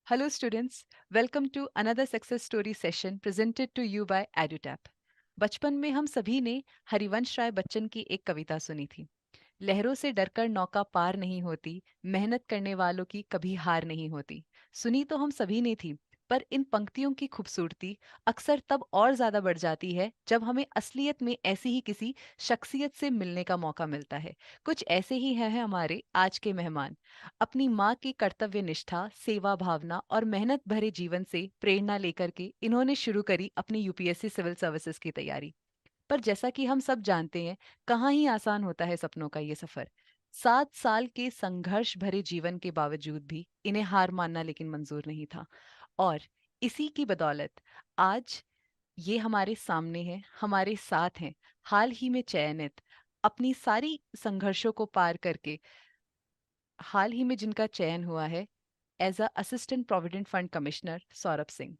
Hello, students. Welcome to another success story session presented to you by EduTap. बचपन में हम सभी ने हरिवंश राय बच्चन की एक कविता सुनी थी। लहरों से डरकर नौका पार नहीं होती, मेहनत करने वालों की कभी हार नहीं होती। सुनी तो हम सभी ने थी, पर इन पंक्तियों की खूबसूरती अक्सर तब और ज्यादा बढ़ जाती है जब हमें असलियत में ऐसी ही किसी शख्सियत से मिलने का मौका मिलता है। कुछ ऐसे ही हैं हमारे आज के मेहमान। अपनी माँ की कर्तव्य निष्ठा, सेवा भावना और मेहनत भरे जीवन से प्रेरणा लेकर के इन्होंने शुरू करी अपनी यूपीएससी सिविल सर्विसेज की तैयारी। पर जैसा कि हम सब जानते हैं, कहाँ ही आसान होता है सपनों का ये सफर। 7 साल के संघर्ष भरे जीवन के बावजूद भी इन्हें हार मानना लेकिन मंजूर नहीं था। और इसी की बदौलत आज ये हमारे सामने है, हमारे साथ हैं, हाल ही में चयनित, अपनी सारी संघर्षों को पार करके हाल ही में जिनका चयन हुआ है as a assistant provident fund commissioner, Saurabh Singh.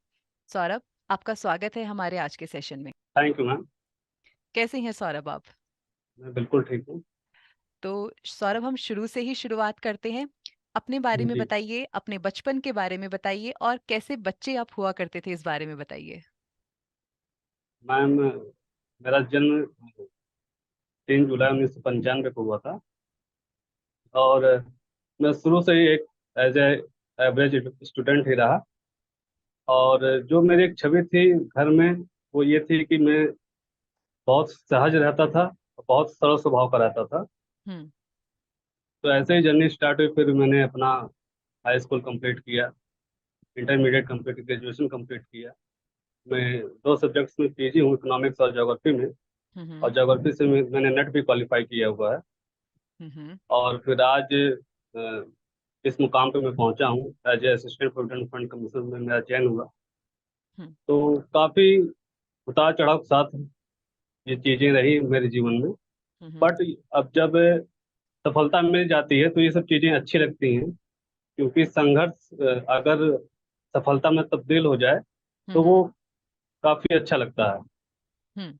Saurabh, आपका स्वागत है हमारे आज के सेशन में। Thank you ma'am. कैसे हैं सौरभ आप? मैं बिल्कुल ठीक हूँ। तो सौरभ, हम शुरू से ही शुरुआत करते हैं। अपने बारे में जी बताइए, अपने बचपन के बारे में बताइए और कैसे बच्चे आप हुआ करते थे इस बारे में बताइए। मैम, मेरा जन्म 3 जुलाई 1995 को हुआ था। और मैं शुरू से ही एक एज ए एवरेज स्टूडेंट ही रहा। और जो मेरी एक छवि थी घर में, वो ये थी कि मैं बहुत सहज रहता था, बहुत सरल स्वभाव का रहता था। हम्म। तो ऐसे ही जर्नी स्टार्ट हुई। फिर मैंने अपना हाई स्कूल कंप्लीट किया, इंटरमीडिएट कंप्लीट, ग्रेजुएशन कंप्लीट किया। मैं 2 सब्जेक्ट्स में पीजी हूँ, इकोनॉमिक्स और ज्योग्राफी में। और हम्म। ज्योग्राफी से मैंने नेट भी क्वालिफाई किया हुआ है। हम्म। और फिर आज इस मुकाम पे मैं पहुंचा हूँ, as a assistant provident fund commissioner में मेरा चयन हुआ। हम्म। तो काफ़ी उतार चढ़ाव के साथ ये चीज़ें रही मेरे जीवन में। हम्म। बट अब जब सफलता मिल जाती है तो ये सब चीज़ें अच्छी लगती हैं, क्योंकि संघर्ष अगर सफलता में तब्दील हो जाए तो हम्म। वो काफ़ी अच्छा लगता है। हम्म।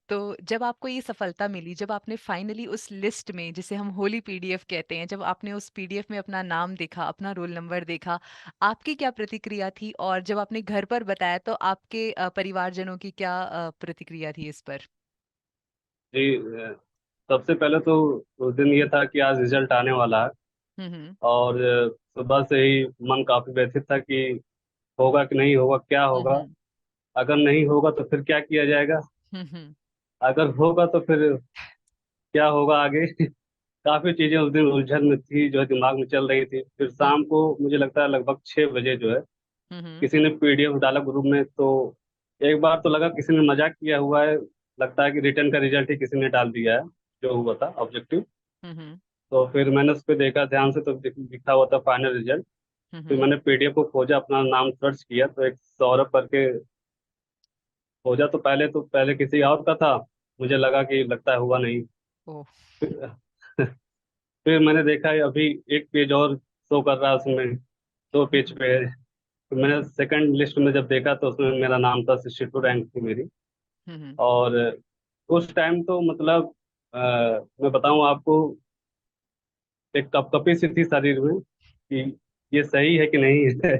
तो जब आपको ये सफलता मिली, जब आपने फाइनली उस लिस्ट में, जिसे हम होली पीडीएफ कहते हैं, जब आपने उस पीडीएफ में अपना नाम देखा, अपना रोल नंबर देखा, आपकी क्या प्रतिक्रिया थी? और जब आपने घर पर बताया तो आपके परिवारजनों की क्या प्रतिक्रिया थी इस पर? जी, सबसे पहले तो उस दिन ये था कि आज रिजल्ट आने वाला है। हम्म। और सुबह से ही मन काफ़ी व्यथित था कि होगा कि नहीं होगा, क्या होगा। हम्म। अगर नहीं होगा तो फिर क्या किया जाएगा, हम्म। अगर होगा तो फिर क्या होगा आगे। काफ़ी चीज़ें उस दिन उलझन में थी, जो है दिमाग में चल रही थी। फिर हम्म। शाम को मुझे लगता है लगभग 6 बजे जो है, हम्म। किसी ने पीडीएफ डाला ग्रुप में। तो एक बार तो लगा किसी ने मजाक किया हुआ है, लगता है कि रिटर्न का रिजल्ट ही किसी ने डाल दिया है, जो हुआ था ऑब्जेक्टिव। हम्म। तो फिर मैंने उस पर देखा ध्यान से, तो लिखा हुआ था फाइनल रिजल्ट। फिर हम्म। मैंने पीडीएफ को खोजा, अपना नाम सर्च किया तो एक सौरभ करके खोजा। तो पहले किसी और का था। मुझे लगा कि लगता है हुआ नहीं। ओह। फिर, फिर मैंने देखा अभी एक पेज और शो कर रहा है उसमें, 2 पेज पे है। तो मैंने सेकंड लिस्ट में जब देखा तो उसमें मेरा नाम था, 62 रैंक थी मेरी। हम्म। और उस टाइम तो मतलब मैं बताऊं आपको, एक कपकपी सी थी शरीर में कि ये सही है कि नहीं है।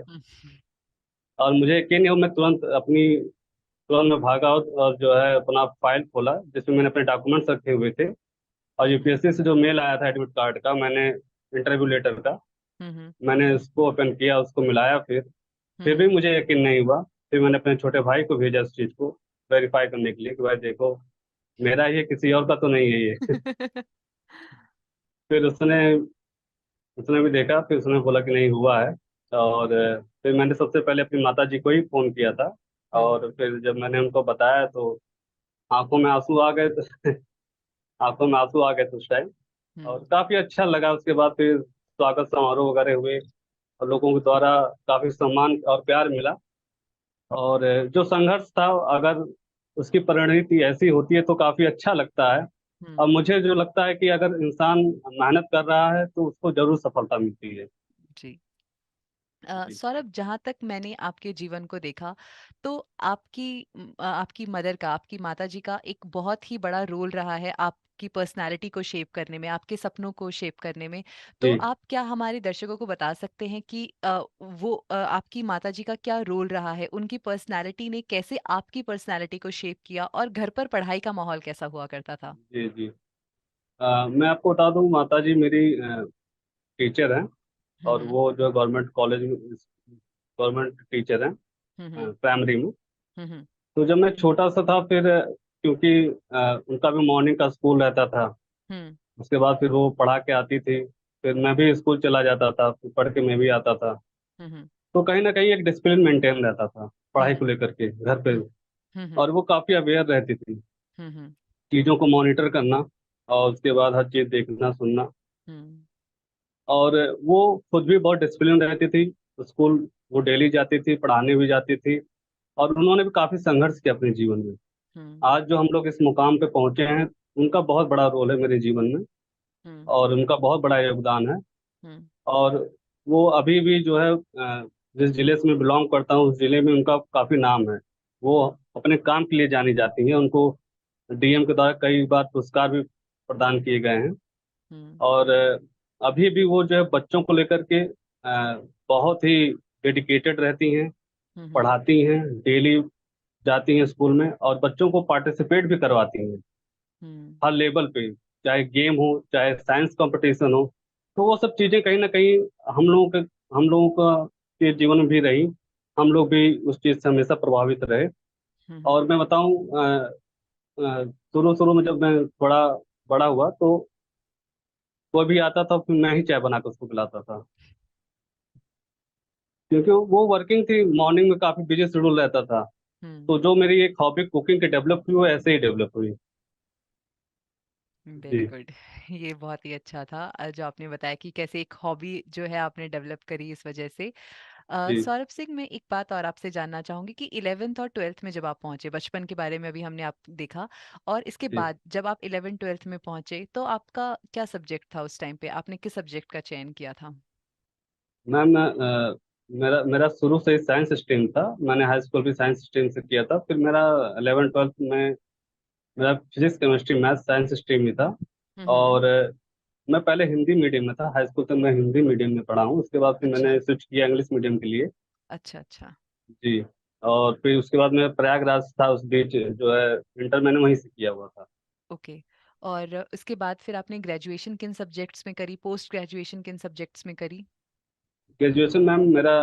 और मुझे यकीन नहीं हो, मैं तुरंत मैं भागा और जो है अपना फाइल खोला जिसमें मैंने अपने डॉक्यूमेंट्स रखे हुए थे। और हम्म। यूपीएससी से जो मेल आया था एडमिट कार्ड का, मैंने इंटरव्यू लेटर का, हम्म। मैंने उसको ओपन किया, उसको मिलाया। फिर भी हम्म। मुझे यकीन नहीं हुआ। फिर मैंने अपने छोटे भाई को भेजा इस चीज़ को वेरीफाई करने के लिए कि भाई देखो, मेरा ही है, किसी और का तो नहीं है ये। फिर उसने उसने भी देखा, फिर उसने बोला कि नहीं हुआ है। और फिर मैंने सबसे पहले अपनी माता जी को ही फ़ोन किया था। हम्म। और फिर जब मैंने उनको बताया तो आंखों में आंसू आ गए। तो आंखों में आंसू आ गए थे उस टाइम। और हम्म। काफ़ी अच्छा लगा। उसके बाद फिर स्वागत समारोह वगैरह हुए और लोगों के द्वारा काफ़ी सम्मान और प्यार मिला। और जो संघर्ष था, अगर उसकी परिणति ऐसी होती है तो काफ़ी अच्छा लगता है। और हम्म। मुझे जो लगता है कि अगर इंसान मेहनत कर रहा है तो उसको जरूर सफलता मिलती है। जी। जी सौरभ, जहाँ तक मैंने आपके जीवन को देखा, तो आपकी मदर का, आपकी माता जी का एक बहुत ही बड़ा रोल रहा है आपकी पर्सनालिटी को शेप करने में, आपके सपनों को शेप करने में। तो जी आप क्या हमारे दर्शकों को बता सकते हैं कि आपकी माता जी का क्या रोल रहा है, उनकी पर्सनालिटी ने कैसे आपकी पर्सनालिटी को शेप किया, और घर पर पढ़ाई का माहौल कैसा हुआ करता था? जी जी। मैं आपको बता दूं, माता जी मेरी टीचर हैं। और हम्म। वो जो गवर्नमेंट कॉलेज में गवर्नमेंट टीचर हैं, हम्म। प्राइमरी में। हम्म। तो जब मैं छोटा सा था, फिर क्योंकि उनका भी मॉर्निंग का स्कूल रहता था, हम्म। उसके बाद फिर वो पढ़ा के आती थी, फिर मैं भी स्कूल चला जाता था, फिर पढ़ के मैं भी आता था। हम्म। तो कहीं ना कहीं एक डिसिप्लिन मेंटेन रहता था पढ़ाई हम्म। को लेकर के घर पे। हम्म। हम्म। और वो काफ़ी अवेयर रहती थी, हम्म। चीज़ों को मॉनिटर करना, और उसके बाद हर चीज़ देखना सुनना। हम्म। और वो खुद भी बहुत डिसिप्लिन रहती थी। स्कूल वो डेली जाती थी, पढ़ाने भी जाती थी। और उन्होंने भी काफ़ी संघर्ष किया अपने जीवन में। हम्म। आज जो हम लोग इस मुकाम पे पहुंचे हैं, उनका बहुत बड़ा रोल है मेरे जीवन में, हम्म। और उनका बहुत बड़ा योगदान है। हम्म। और वो अभी भी जो है, जिस जिले से मैं बिलोंग करता हूँ, उस जिले में उनका काफ़ी नाम है। वो अपने काम के लिए जानी जाती हैं। उनको डीएम के द्वारा कई बार पुरस्कार भी प्रदान किए गए हैं। हम्म। और अभी भी वो जो है बच्चों को लेकर के बहुत ही डेडिकेटेड रहती हैं, हम्म। पढ़ाती हैं, डेली जाती हैं स्कूल में, और बच्चों को पार्टिसिपेट भी करवाती हैं हम्म। हर लेवल पे, चाहे गेम हो, चाहे साइंस कंपटीशन हो। तो वो सब चीज़ें कहीं ना कहीं हम लोगों का के जीवन में भी रही। हम लोग भी उस चीज़ से हमेशा प्रभावित रहे। हम्म। और मैं बताऊं, शुरू शुरू में जब मैं थोड़ा बड़ा हुआ, तो कोई भी आता था, फिर मैं ही चाय बना कर उसको पिलाता था, क्योंकि वो वर्किंग थी, मॉर्निंग में काफ़ी बिजी शेड्यूल रहता था। हम्म। तो जो मेरी एक हॉबी कुकिंग की डेवलप हुई, वो ऐसे ही डेवलप हुई। वेरी जी गुड। ये बहुत ही अच्छा था, जो आपने बताया कि कैसे एक हॉबी जो है आपने डेवलप करी इस वजह से। जी सौरभ सिंह, मैं एक बात और आपसे जानना चाहूंगी कि 11th और 12th में जब आप पहुंचे, बचपन के बारे में अभी हमने आप देखा, और इसके जी। बाद जब आप 11th 12th में पहुंचे, तो आपका क्या सब्जेक्ट था उस टाइम पे, आपने किस सब्जेक्ट का चयन किया था? मैम, मेरा मेरा शुरू से ही साइंस स्ट्रीम था। मैंने हाई स्कूल भी साइंस स्ट्रीम से किया था। फिर मेरा 11 12 में मेरा physics chemistry math science stream में था। हम्म। और मैं पहले हिंदी मीडियम में था, हाई स्कूल तक मैं हिंदी मीडियम में पढ़ा हूँ। उसके बाद फिर अच्छा। मैंने स्विच किया इंग्लिश मीडियम के लिए। अच्छा। अच्छा। जी। और फिर उसके बाद मैं प्रयागराज था उस बीच, जो है इंटर मैंने वहीं से किया हुआ था। ओके। और उसके बाद फिर आपने ग्रेजुएशन किन सब्जेक्ट्स में करी, पोस्ट ग्रेजुएशन किन सब्जेक्ट्स में करी? ग्रेजुएशन मैम मेरा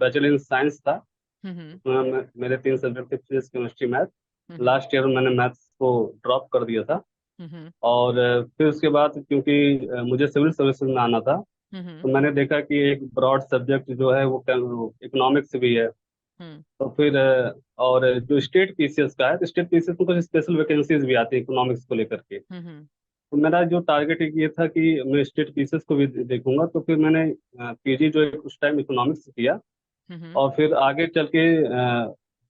बैचलर इन साइंस था। हम्म। उसमें मेरे 3 सब्जेक्ट थे, फिजिक्स केमिस्ट्री मैथ। हम्म। लास्ट ईयर मैंने मैथ्स को ड्रॉप कर दिया था। हम्म। और फिर उसके बाद क्योंकि मुझे सिविल सर्विसेज में आना था, हम्म। तो मैंने देखा कि एक ब्रॉड सब्जेक्ट जो है वो इकोनॉमिक्स भी है। हम्म। तो फिर और जो स्टेट पीसीएस का है, तो स्टेट पीसीएस में कुछ स्पेशल वैकेंसीज भी आती है इकोनॉमिक्स को लेकर के। हम्म। तो मेरा जो टारगेट ये था कि मैं स्टेट पीसीएस को भी देखूंगा। तो फिर मैंने पीजी जो है उस टाइम इकोनॉमिक्स से किया। हम्म। और फिर आगे चल के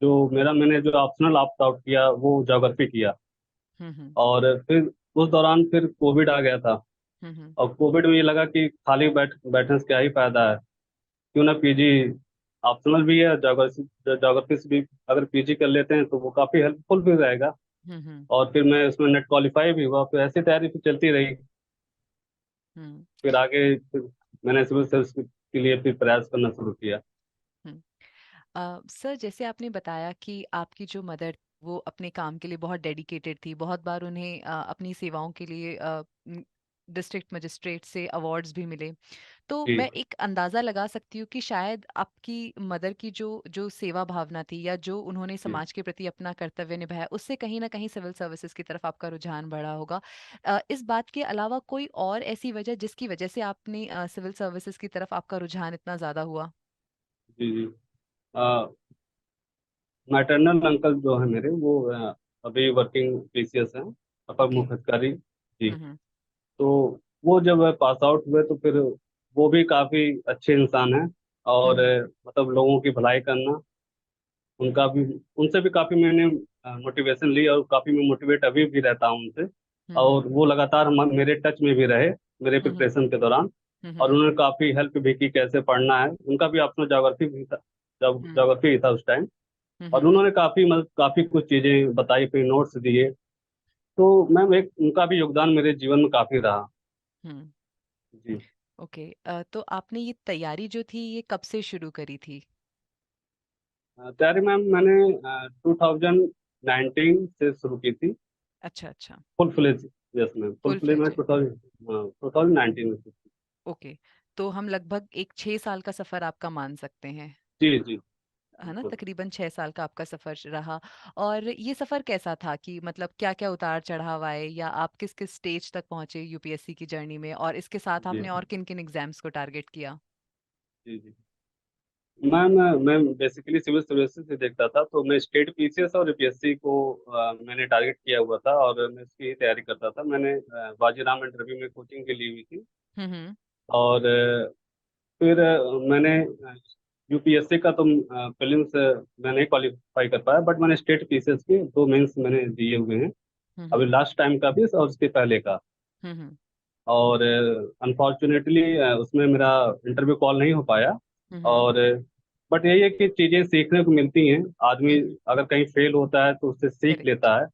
जो मैंने जो ऑप्शनल ऑप्ट आउट किया, वो ज्योग्राफी किया। हम्म। और फिर उस दौरान फिर कोविड आ गया था। हम्म। और कोविड में ये लगा कि खाली बैठने से क्या ही फायदा है, क्यों ना पीजी ऑप्शनल भी है, ज्योग्राफी से भी अगर पीजी कर लेते हैं तो वो काफ़ी हेल्पफुल भी रहेगा। हम्म। और फिर मैं उसमें नेट क्वालिफाई भी हुआ, फिर ऐसी तैयारी फिर चलती रही। हम्म। फिर आगे फिर मैंने सिविल सर्विस के लिए फिर प्रयास करना शुरू किया। हम्म। सर, जैसे आपने बताया कि आपकी जो मदर, वो अपने काम के लिए बहुत डेडिकेटेड थी, बहुत बार उन्हें अपनी सेवाओं के लिए डिस्ट्रिक्ट मजिस्ट्रेट से अवार्ड्स भी मिले। तो जी मैं एक अंदाज़ा लगा सकती हूँ कि शायद आपकी मदर की जो जो सेवा भावना थी, या जो उन्होंने जी समाज के प्रति अपना कर्तव्य निभाया, उससे कहीं ना कहीं सिविल सर्विसेज की तरफ आपका रुझान बढ़ा होगा। इस बात के अलावा कोई और ऐसी वजह जिसकी वजह से आपने सिविल सर्विसेज की तरफ आपका रुझान इतना ज़्यादा हुआ? जी जी। मैटरनल अंकल जो है मेरे, वो अभी वर्किंग पीसीएस हैं, अपर ओके। मुख्य अधिकारी। जी। हम्म। तो वो जब पास आउट हुए, तो फिर वो भी काफ़ी अच्छे इंसान हैं। और हम्म। मतलब लोगों की भलाई करना, उनका भी उनसे भी काफ़ी मैंने मोटिवेशन ली, और काफ़ी मैं मोटिवेट अभी भी रहता हूँ उनसे। हम्म। और वो लगातार मेरे टच में भी रहे मेरे हम्म। प्रिपरेशन के दौरान। और हम्म। उन्होंने काफ़ी हेल्प भी की कैसे पढ़ना है। उनका भी ऑप्शनल ज्योग्राफी भी था, हम्म। ज्योग्राफी ही था उस टाइम। और हम्म। उन्होंने काफ़ी मतलब काफ़ी कुछ चीज़ें बताई, फिर नोट्स दिए। तो मैम एक उनका भी योगदान मेरे जीवन में काफ़ी रहा। हम्म। जी। ओके। तो आपने ये तैयारी जो थी ये कब से शुरू करी थी? तैयारी मैम मैंने 2019 से शुरू की थी। अच्छा अच्छा। Full fledge. Yes ma'am, full full fledge में फ्लेज। 2019 में। ओके। तो हम लगभग एक 6 साल का सफर आपका मान सकते हैं, जी जी। है ना? बिल्कुल। तकरीबन 6 साल का आपका सफर रहा। और ये सफर कैसा था कि मतलब क्या क्या उतार चढ़ाव आए, या आप किस किस स्टेज तक पहुंचे यूपीएससी की जर्नी में, और इसके साथ जी आपने और किन किन एग्जाम्स को टारगेट किया? जी जी। मैम मैं बेसिकली सिविल सर्विसेज से देखता था, तो मैं स्टेट पीसीएस और यूपीएससी को मैंने टारगेट किया हुआ था, और मैं इसकी तैयारी करता था। मैंने बाजीराम इंटरव्यू में कोचिंग के ली हुई थी। हम्म। और फिर मैंने यूपीएससी का तो प्रीलिम्स मैं नहीं क्वालिफाई कर पाया, बट मैंने स्टेट पीसीएस के दो मेंस मैंने दिए हुए हैं। अभी हम्म। लास्ट टाइम का भी और उसके पहले का। हम्म। और अनफॉर्चुनेटली उसमें मेरा इंटरव्यू कॉल नहीं हो पाया। हम्म। और बट यही है कि चीज़ें सीखने को मिलती हैं। आदमी हम्म। अगर कहीं फेल होता है तो उससे सीख करेक्ट। लेता है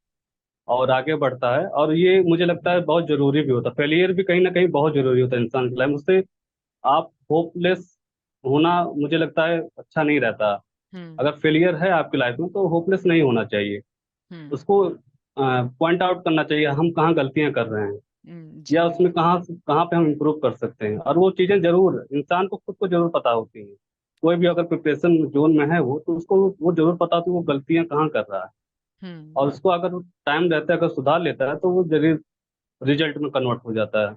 और आगे बढ़ता है। और ये मुझे लगता है बहुत ज़रूरी भी होता है। फेलियर भी कहीं ना कहीं बहुत ज़रूरी होता है इंसान की लाइफ में। उससे आप होपलेस होना मुझे लगता है अच्छा नहीं रहता। हम्म। अगर फेलियर है आपकी लाइफ में तो होपलेस नहीं होना चाहिए। हम्म। उसको पॉइंट आउट करना चाहिए हम कहाँ गलतियां कर रहे हैं, जी। या उसमें कहाँ पे हम इम्प्रूव कर सकते हैं। और वो चीज़ें जरूर इंसान को खुद को जरूर पता होती हैं। कोई भी अगर प्रिपरेशन जोन में है वो, तो उसको वो जरूर पता होती है वो गलतियां कहाँ कर रहा है। हम्म। और उसको अगर टाइम रहता है अगर सुधार लेता है तो वो जरूर रिजल्ट में कन्वर्ट हो जाता है।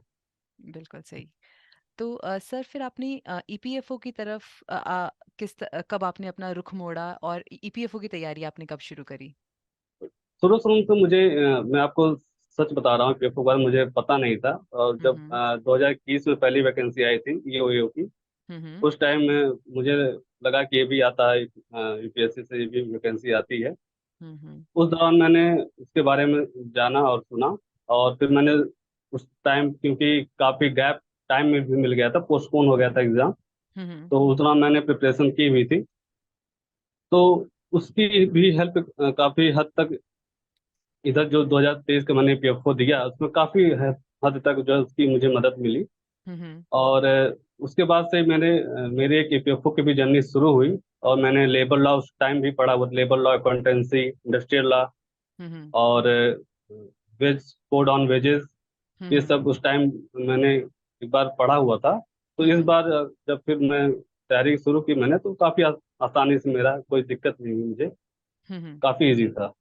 बिल्कुल सही। तो सर फिर आपने ईपीएफओ की तरफ कब आपने अपना रुख मोड़ा, और ईपीएफओ की तैयारी आपने कब शुरू करी? शुरू शुरू में तो मुझे मैं आपको सच बता रहा हूँ, पेपर के बारे में मुझे पता नहीं था। और जब हम्म। 2021 में पहली वैकेंसी आई थी ईओ की, हम्म। उस टाइम में मुझे लगा कि ये भी आता है, यूपीएससी से ये भी वैकेंसी आती है। हम्म। उस दौरान मैंने इसके बारे में जाना और सुना। और फिर मैंने उस टाइम, क्योंकि काफ़ी गैप टाइम में भी मिल गया था, पोस्टपोन हो गया था एग्ज़ाम। हम्म। तो उस दौरान मैंने प्रिपरेशन की हुई थी। तो उसकी भी हेल्प काफ़ी हद तक, इधर जो 2023 का मैंने पीएफओ दिया उसमें काफ़ी हद तक जो है उसकी मुझे मदद मिली। हम्म। और उसके बाद से मेरे एक ईपीएफओ की भी जर्नी शुरू हुई। और मैंने लेबर लॉ उस टाइम भी पढ़ा हुआ, labour law, accountancy, industrial law, हम्म। और वेज कोड ऑन वेजेस, ये हम्म। सब उस टाइम मैंने एक बार पढ़ा हुआ था। तो इस हम्म। बार जब फिर मैं तैयारी शुरू की मैंने, तो काफ़ी आसानी से, मेरा कोई दिक्कत नहीं हुई मुझे, हम्म। काफ़ी इजी था।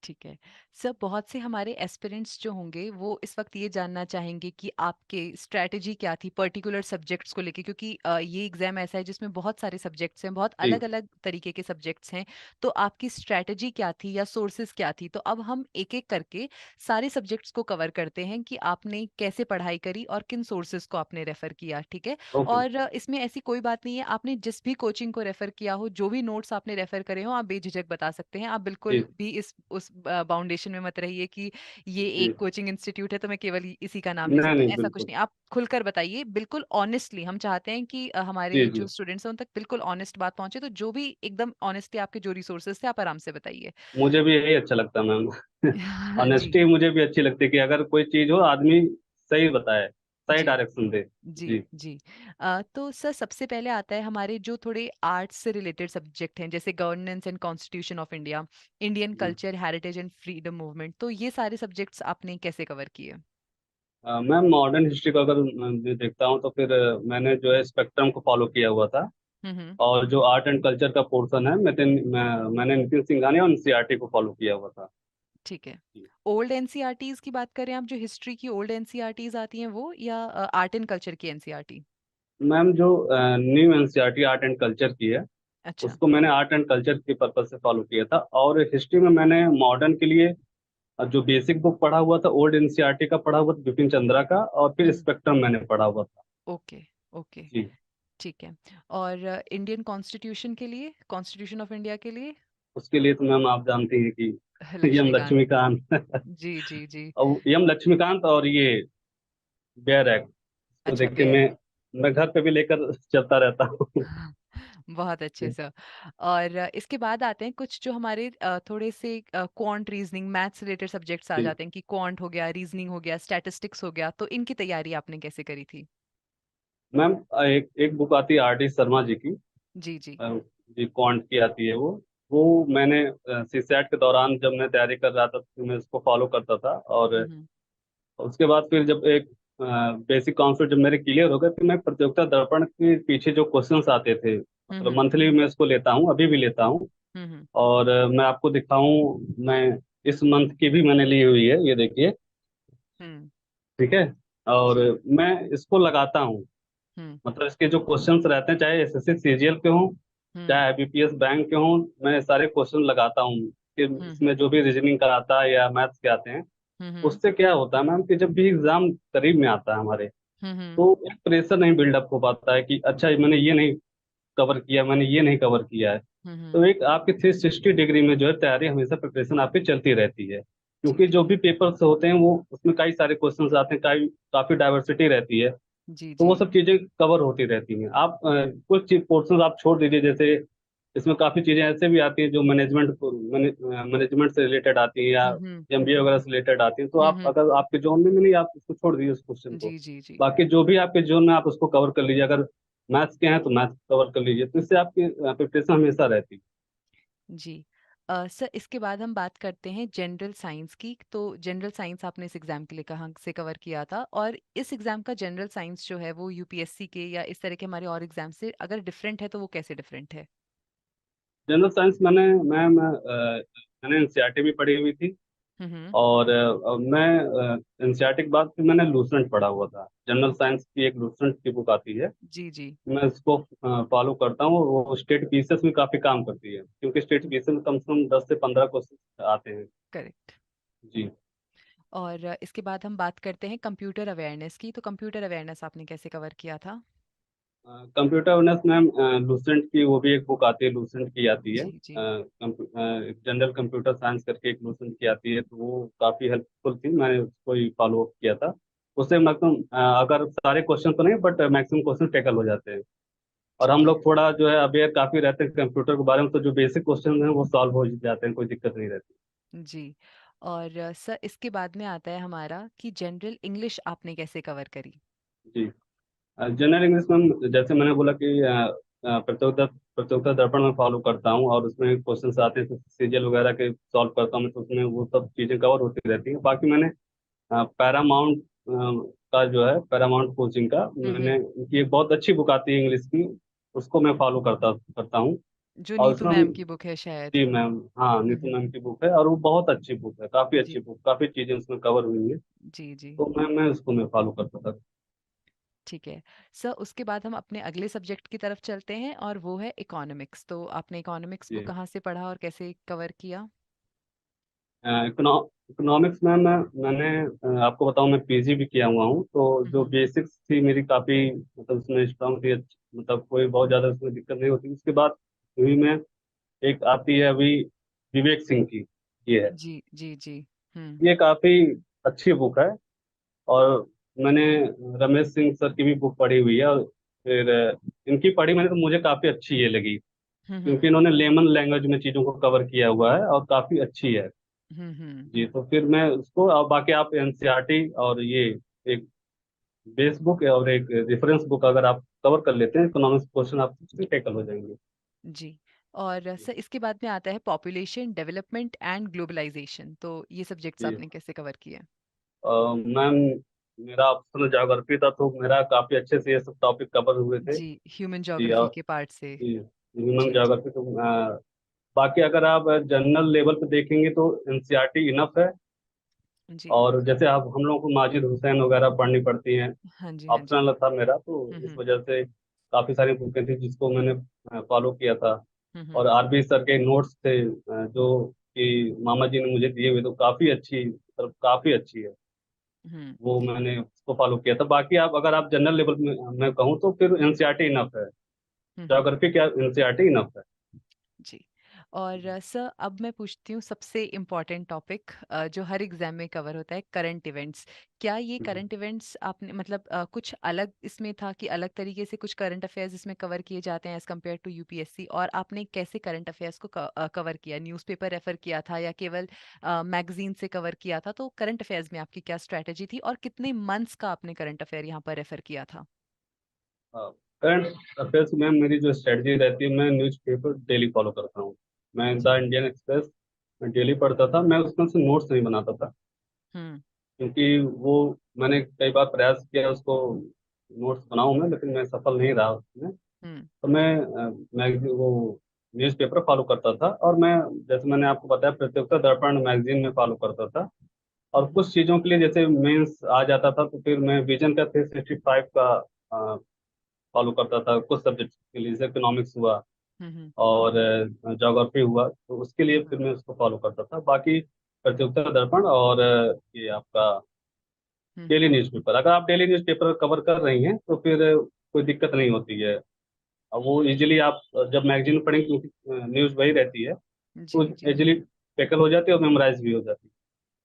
ठीक है। सर बहुत से हमारे एस्पिरेंट्स जो होंगे वो इस वक्त ये जानना चाहेंगे कि आपके स्ट्रैटेजी क्या थी पर्टिकुलर सब्जेक्ट्स को लेके, क्योंकि ये एग्जाम ऐसा है जिसमें बहुत सारे सब्जेक्ट्स हैं, बहुत जी अलग अलग तरीके के सब्जेक्ट्स हैं। तो आपकी स्ट्रैटेजी क्या थी या सोर्सेज क्या थी? तो अब हम एक एक करके सारे सब्जेक्ट्स को कवर करते हैं कि आपने कैसे पढ़ाई करी और किन सोर्सेज को आपने रेफर किया, ठीक है? ओके। और इसमें ऐसी कोई बात नहीं है, आपने जिस भी कोचिंग को रेफर किया हो, जो भी नोट्स आपने रेफर करे हो, आप बेझिझक बता सकते हैं। आप बिल्कुल जी भी इस उस बाउंडेशन में मत रहिए कि ये जी। एक कोचिंग इंस्टीट्यूट है तो मैं केवल इसी का नाम ले नहीं सकता हूँ, नहीं, ऐसा कुछ बिल्कुल। नहीं। आप खुलकर बताइए बिल्कुल ऑनेस्टली। हम चाहते हैं कि जी हमारे जी। जो स्टूडेंट्स हैं उन तक बिल्कुल ऑनेस्ट बात पहुंचे, तो जो भी एकदम ऑनेस्टली आपके जो रिसोर्सेज थे आप आराम से बताइए। मुझे भी यही अच्छा लगता है मैम। जी ऑनेस्टी मुझे भी अच्छी लगती है कि अगर कोई चीज़ हो आदमी सही बताए, सही जी डायरेक्शन दे। जी जी। जी। तो सर सबसे पहले आता है हमारे जो थोड़े आर्ट्स से रिलेटेड सब्जेक्ट हैं, जैसे governance and constitution of India, Indian जी। Culture, heritage and freedom movement. तो ये सारे सब्जेक्ट्स आपने कैसे कवर किए? मैम मॉडर्न हिस्ट्री को अगर मैं देखता हूँ तो फिर मैंने जो है स्पेक्ट्रम को फॉलो किया हुआ था। हम्म। और जो आर्ट एंड कल्चर का पोर्शन है मैंने नितिन सिंघानिया और एनसीईआरटी को फॉलो किया हुआ था। ठीक है। जी। ओल्ड एनसीईआरटीज की बात करें आप, जो हिस्ट्री की ओल्ड एनसीईआरटीज आती हैं वो, या आर्ट एंड कल्चर की एनसीईआरटी? मैम जो new NCERT art and culture की है, अच्छा। उसको मैंने आर्ट एंड कल्चर के पर्पज से फॉलो किया था। और हिस्ट्री में मैंने मॉडर्न के लिए जो बेसिक बुक पढ़ा हुआ था ओल्ड एनसीईआरटी का पढ़ा हुआ था, बिपिन चंद्रा का, और फिर हम्म। स्पेक्ट्रम मैंने पढ़ा हुआ था। Okay okay. जी। ठीक है। और इंडियन कॉन्स्टिट्यूशन के लिए, कॉन्स्टिट्यूशन ऑफ इंडिया के लिए? उसके लिए तो मैम आप जानती हैं कि यम लक्ष्मीकांत। लक्ष्मीकांत। जी जी जी। और यम लक्ष्मीकांत और ये बेयर एक्ट, तो अच्छा, देखिए वे मैं घर पे भी लेकर चलता रहता हूँ। बहुत अच्छे सर। और इसके बाद आते हैं कुछ जो हमारे थोड़े से quant reasoning maths related subjects आ जी जाते हैं कि क्वांट हो गया, रीजनिंग हो गया, स्टैटिस्टिक्स हो गया, तो इनकी तैयारी आपने कैसे करी थी? मैम, एक एक बुक आती है R D शर्मा जी की। जी जी। जी, क्वांट की आती है वो मैंने CSAT के दौरान जब मैं तैयारी कर रहा था तो मैं उसको फॉलो करता था। और हम्म उसके बाद फिर जब एक बेसिक कॉन्सेप्ट जब मेरे क्लियर हो गए, तो मैं प्रतियोगिता दर्पण के पीछे जो क्वेश्चंस आते थे, मतलब हम्म मंथली मैं इसको लेता हूँ, अभी भी लेता हूँ। हम्म और मैं आपको दिखाऊं, मैं इस मंथ की भी मैंने ली हुई है, ये देखिए। हम्म ठीक है। और जी। मैं इसको लगाता हूँ, हम्म मतलब इसके जो क्वेश्चंस रहते हैं, चाहे SSC CGL के हों, हम्म चाहे IBPS बैंक के हों, मैं सारे क्वेश्चन लगाता हूँ कि हम्म इसमें जो भी रीजनिंग का आता है या मैथ्स के आते हैं। हम्म उससे क्या होता है मैम कि जब भी एग्जाम करीब में आता है हमारे, हम्म तो एक प्रेशर नहीं बिल्डअप हो पाता है कि अच्छा मैंने ये नहीं कवर किया, मैंने ये नहीं कवर किया है। हम्म तो एक आपकी 360 डिग्री में जो है तैयारी, हमेशा प्रिपरेशन आपकी चलती रहती है, जी क्योंकि जी जो भी पेपर्स होते हैं वो उसमें कई सारे क्वेश्चंस आते हैं, कई काफी डाइवर्सिटी रहती है। जी तो जी। वो सब चीजें कवर होती रहती हैं। आप कुछ पोर्शन आप छोड़ दीजिए, जैसे इसमें काफी चीजें ऐसे भी आती हैं जो मैनेजमेंट से रिलेटेड आती हैं, या हम्म MBA वगैरह से रिलेटेड आती हैं। तो आप, हम्म अगर आपके जोन में नहीं, आप उसको छोड़ दीजिए उस क्वेश्चन को। जी जी जी बाकी जो भी आपके जोन में, आप उसको कवर कर लीजिए। अगर मैथ्स के हैं तो मैथ्स कवर कर लीजिए, तो इससे आपकी प्रिपरेशन हमेशा रहती है। जी। सर, इसके बाद हम बात करते हैं जनरल साइंस की। तो जनरल साइंस आपने इस एग्जाम के लिए कहाँ से कवर किया था, और इस एग्जाम का जनरल साइंस जो है वो यूपीएससी के या इस तरह के हमारे और एग्जाम से अगर डिफरेंट है तो वो कैसे डिफरेंट है? जनरल साइंस मैंने NCERT भी पढ़ी हुई थी। हम्म और मैं NCERT के बाद फिर मैंने लूसेंट पढ़ा हुआ था। जनरल साइंस की एक लूसेंट की बुक आती है, जी जी। मैं इसको फॉलो करता हूँ। वो स्टेट पीसेस में काफी काम करती है, क्योंकि स्टेट पीसेस में कम से कम 10 से 15 क्वेश्चन आते हैं। करेक्ट। जी। और इसके बाद हम बात करते हैं कंप्यूटर अवेयरनेस की। तो कंप्यूटर अवेयरनेस आपने कैसे कवर किया था? कंप्यूटर अवेयरनेस मैम, लूसेंट की वो भी एक बुक आती है, लूसेंट की आती है। जी जी। जनरल कंप्यूटर साइंस करके एक लूसेंट की आती है, तो वो काफी हेल्पफुल थी, मैंने उसको ही फॉलो किया था। उससे मैक्सिमम, अगर सारे क्वेश्चन तो नहीं, बट मैक्सिमम क्वेश्चन टैकल हो जाते हैं। और हम ठीक है। लोग थोड़ा जो है अवेयर काफी रहते हैं कंप्यूटर के बारे में, तो जो बेसिक क्वेश्चन हैं वो सॉल्व हो जाते हैं, कोई दिक्कत नहीं रहती। जी। और सर, इसके बाद में आता है हमारा कि जनरल इंग्लिश आपने कैसे कवर करी? जी। जनरल इंग्लिश में जैसे मैंने बोला कि प्रतियोगिता दर्पण में फॉलो करता हूँ, और उसमें क्वेश्चन आते हैं तो सीरियल वगैरह के सॉल्व करता हूँ, तो उसमें वो सब चीज़ें कवर होती रहती हैं। बाकी मैंने पैरामाउंट का जो है, पैरामाउंट कोचिंग का, मैंने उनकी एक बहुत अच्छी बुक आती है इंग्लिश की, उसको मैं फॉलो करता करता हूँ। जो और नीतू उसमें मैम की बुक है शायद। जी मैम, हाँ, नीतू हम्म मैम की बुक है, और वो बहुत अच्छी बुक है, काफ़ी अच्छी जी बुक, काफ़ी चीज़ें उसमें कवर हुई हैं। जी जी। तो मैं उसको मैं फॉलो करता था। ठीक है। सर, उसके बाद हम अपने अगले सब्जेक्ट की तरफ चलते हैं और वो है इकोनॉमिक्स। तो आपने इकोनॉमिक्स को जी। कहाँ से पढ़ा और कैसे कवर किया? इकोनॉमिक्स में मैंने आपको बताऊं, मैं PG भी किया हुआ हूँ, तो जो हम्म बेसिक्स थी मेरी काफ़ी, मतलब उसमें स्ट्रांग थी, मतलब कोई बहुत ज़्यादा उसमें दिक्कत नहीं होती। उसके बाद हुई मैं, एक आती है अभी, विवेक सिंह की, ये है। जी जी जी। ये काफ़ी अच्छी बुक है। और मैंने रमेश सिंह सर की भी बुक पढ़ी हुई है, और फिर इनकी पढ़ी मैंने, तो मुझे काफ़ी अच्छी ये लगी, क्योंकि हम्म इन्होंने लेमन लैंग्वेज में चीज़ों को कवर किया हुआ है, और काफ़ी अच्छी है। हम्म। जी, तो फिर मैं उसको, और बाकी आप NCERT और ये एक बेस बुक और एक रेफरेंस बुक अगर आप कवर कर लेते हैं, इकोनॉमिक्स क्वेश्चन आप उससे टैकल हो जाएंगे। जी। और सर, इसके बाद में आता है पॉपुलेशन डेवलपमेंट एंड ग्लोबलाइजेशन। तो ये सब्जेक्ट्स जी। आपने कैसे कवर किए? मैम, मेरा ऑप्शनल ज्योग्राफी था, तो मेरा काफ़ी अच्छे से ये सब टॉपिक कवर हुए थे। जी, ह्यूमन जी। ज्योग्राफी और के पार्ट से। ह्यूमन जी जी ज्योग्राफी तो बाकी अगर आप जनरल लेवल पे देखेंगे तो NCERT इनफ है। जी। और जैसे आप, हम लोग को माजिद हुसैन वगैरह पढ़नी पड़ती हैं, हाँ जी हाँ जी। ऑप्शनल था मेरा, तो इस हम्म वजह से काफ़ी सारी बुकें थी जिसको मैंने फॉलो किया था। और हम्म RB सर के नोट्स थे, जो कि मामा जी ने मुझे दिए हुए, तो काफ़ी अच्छी, मतलब काफ़ी अच्छी है। हम्म वो मैंने उसको फॉलो किया था। बाकी आप, अगर आप जनरल लेवल में मैं कहूँ, तो फिर NCERT इनफ है। हम्म। ज्योग्राफी क्या, NCERT इनफ है। जी। और सर अब मैं पूछती हूँ सबसे इम्पोर्टेंट टॉपिक जो हर एग्जाम में कवर होता है, करंट इवेंट्स। क्या ये हम्म। करंट इवेंट्स आपने मतलब कुछ अलग इसमें था कि अलग तरीके से कुछ करंट अफेयर्स इसमें कवर किए जाते हैं एज कम्पेयर टू यूपीएससी, और आपने कैसे करंट अफेयर्स को कवर किया? न्यूज़पेपर रेफर किया था या केवल मैगजीन से कवर किया था? तो करंट अफेयर्स में आपकी क्या स्ट्रैटेजी थी और कितने मंथ्स का आपने करंट अफेयर यहाँ पर रेफर किया था? करंट अफेयर्स में मेरी जो स्ट्रेटजी रहती है, मैं न्यूज़पेपर डेली फॉलो करता हूँ। मैं द जी। इंडियन एक्सप्रेस मैं डेली पढ़ता था। मैं उसमें से नोट्स नहीं बनाता था, हम्म। क्योंकि वो मैंने कई बार प्रयास किया उसको नोट्स बनाऊं मैं, लेकिन मैं सफल नहीं रहा उसमें। हम्म। तो मैं मैगजीन वो न्यूज़पेपर फॉलो करता था, और मैं जैसे मैंने आपको बताया प्रतियोगिता दर्पण मैगजीन में फॉलो करता था। और हम्म। कुछ चीज़ों के लिए जैसे मेंस आ जाता था, तो फिर मैं विजन का 365 का फॉलो करता था कुछ सब्जेक्ट के लिए, जैसे इकोनॉमिक्स हुआ हम्म। और ज्योग्राफी हुआ, तो उसके लिए हम्म। फिर मैं उसको फॉलो करता था। बाकी प्रतियोगिता दर्पण और ये आपका डेली हम्म। न्यूज़पेपर, अगर आप डेली न्यूज़पेपर कवर कर रही हैं तो फिर कोई दिक्कत नहीं होती है। अब वो इजीली आप जब मैगजीन पढ़ेंगे, क्योंकि न्यूज़ वही रहती है, तो जी जी। इजीली टैकल हो जाती है और मेमोराइज भी हो जाती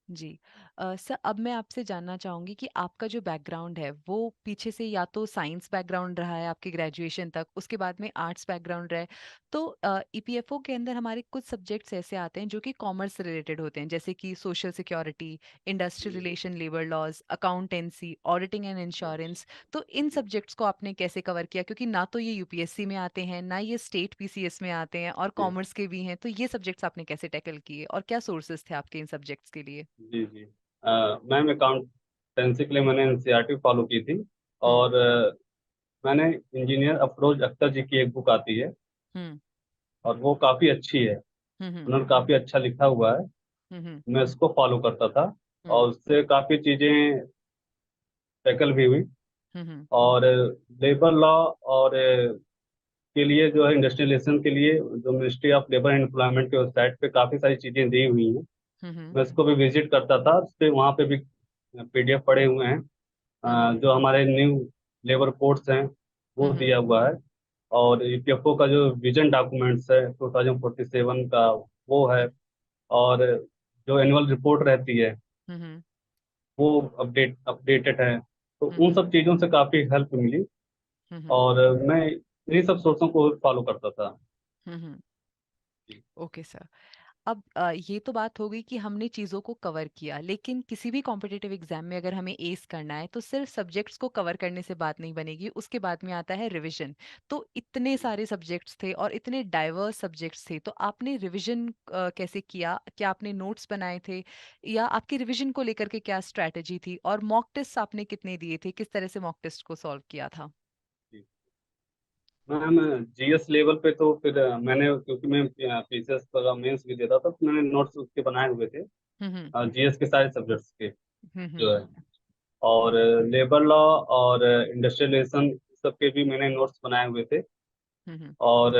जी। सर अब मैं आपसे जानना चाहूँगी कि आपका जो बैकग्राउंड है वो पीछे से या तो साइंस बैकग्राउंड रहा है आपके ग्रेजुएशन तक, उसके बाद में आर्ट्स बैकग्राउंड रहा है। तो ईपीएफओ के अंदर हमारे कुछ सब्जेक्ट्स ऐसे आते हैं जो कि कॉमर्स से रिलेटेड होते हैं, जैसे कि सोशल सिक्योरिटी, इंडस्ट्रियल है। Relation, labour laws, accountancy, auditing and insurance. तो इन सब्जेक्ट्स को आपने कैसे कवर किया? क्योंकि ना तो ये यूपीएससी में आते हैं, ना ये स्टेट पीसीएस में आते हैं, और जी कॉमर्स के भी हैं। तो ये सब्जेक्ट्स आपने कैसे टैकल किए और क्या सोर्सेज थे आपके इन सब्जेक्ट्स के लिए? जी जी। मैम अकाउंटेंसी के लिए मैंने एनसीईआरटी फॉलो की थी। हम्म। और मैंने इंजीनियर अफरोज अख्तर जी की एक बुक आती है, हम्म। और वो काफ़ी अच्छी है। हम्म। उन्होंने काफ़ी अच्छा लिखा हुआ है। हम्म। मैं उसको फॉलो करता था, हम्म। और उससे काफ़ी चीज़ें टैकल भी हुई। हम्म। और लेबर लॉ और के लिए जो है इंडस्ट्रियलाइजेशन के लिए जो ministry of labour and employment के वेबसाइट पे काफ़ी सारी चीज़ें दी हुई हैं। हम्म। मैं उसको भी विजिट करता था, उस पे वहाँ पे भी पीडीएफ पड़े हुए हैं। हम्म। जो हमारे न्यू लेबर कोड्स हैं वो हम्म। दिया हुआ है। और ईपीएफओ का जो विजन डॉक्यूमेंट्स है 2047 का, वो है। और जो एनुअल रिपोर्ट रहती है हम्म। वो अपडेटेड है। तो उन हम्म। सब चीज़ों से काफ़ी हेल्प मिली। हम्म। और मैं इन्हीं सब सोर्सों को फॉलो करता था। हम्म। जी ओके सर। अब ये तो बात हो गई कि हमने चीज़ों को कवर किया, लेकिन किसी भी कॉम्पिटिटिव एग्जाम में अगर हमें एस करना है तो सिर्फ सब्जेक्ट्स को कवर करने से बात नहीं बनेगी, उसके बाद में आता है रिवीजन। तो इतने सारे सब्जेक्ट्स थे और इतने डाइवर्स सब्जेक्ट्स थे, तो आपने रिवीजन कैसे किया? क्या आपने नोट्स बनाए थे, या आपकी रिवीजन को लेकर के क्या स्ट्रैटेजी थी, और मॉक टेस्ट आपने कितने दिए थे? किस तरह से मॉक टेस्ट को सॉल्व किया था? जी। मैम जीएस लेवल पे तो फिर मैंने, क्योंकि मैं पीसीएस का मेंस भी देता था, तो मैंने नोट्स उसके बनाए हुए थे हम्म। जीएस के सारे सब्जेक्ट्स के हम्म। जो है। और लेबर लॉ और इंडस्ट्रियल रिलेशन सबके भी मैंने नोट्स बनाए हुए थे। हम्म। और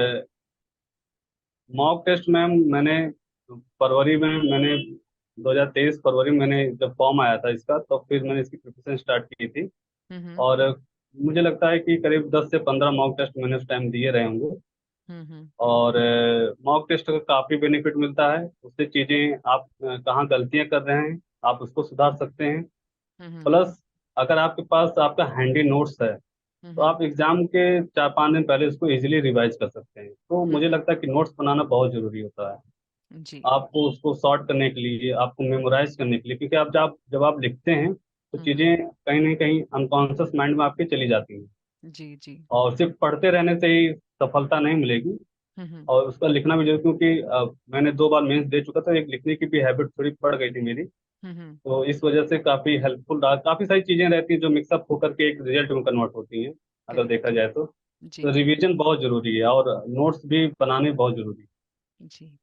मॉक टेस्ट मैम मैंने फरवरी में मैंने 2023 फरवरी में मैंने जब फॉर्म आया था इसका, तो फिर मैंने इसकी प्रिपरेशन स्टार्ट की थी। हम्म। और मुझे लगता है कि करीब 10 से 15 मॉक टेस्ट मैंने उस टाइम दिए रहे होंगे। हम्म। और मॉक टेस्ट का काफ़ी बेनिफिट मिलता है उससे। चीज़ें आप कहाँ गलतियाँ कर रहे हैं आप उसको सुधार सकते हैं। हम्म। प्लस अगर आपके पास आपका हैंडी नोट्स है, तो हम्म। आप एग्जाम के 4-5 दिन पहले उसको इजीली रिवाइज कर सकते हैं। तो मुझे हम्म। लगता है कि नोट्स बनाना बहुत ज़रूरी होता है जी। आपको उसको सॉर्ट करने के लिए, आपको मेमोराइज करने के लिए। क्योंकि आप जब आप लिखते हैं तो हम्म। चीज़ें कहीं ना कहीं अनकॉन्शियस माइंड में आपके चली जाती हैं। जी जी। और सिर्फ पढ़ते रहने से ही सफलता नहीं मिलेगी, हम्म। और उसका लिखना भी जरूरी। क्योंकि मैंने 2 बार मेंस दे चुका था, एक लिखने की भी हैबिट थोड़ी पड़ गई थी मेरी। हम्म। तो इस वजह से काफ़ी हेल्पफुल रहा। काफ़ी सारी चीज़ें रहती हैं जो मिक्सअप होकर के एक रिजल्ट में कन्वर्ट होती हैं, अगर देखा करेक्ट। जाए तो। जी। तो रिवीजन बहुत ज़रूरी है, और नोट्स भी बनाने बहुत ज़रूरी है। जी।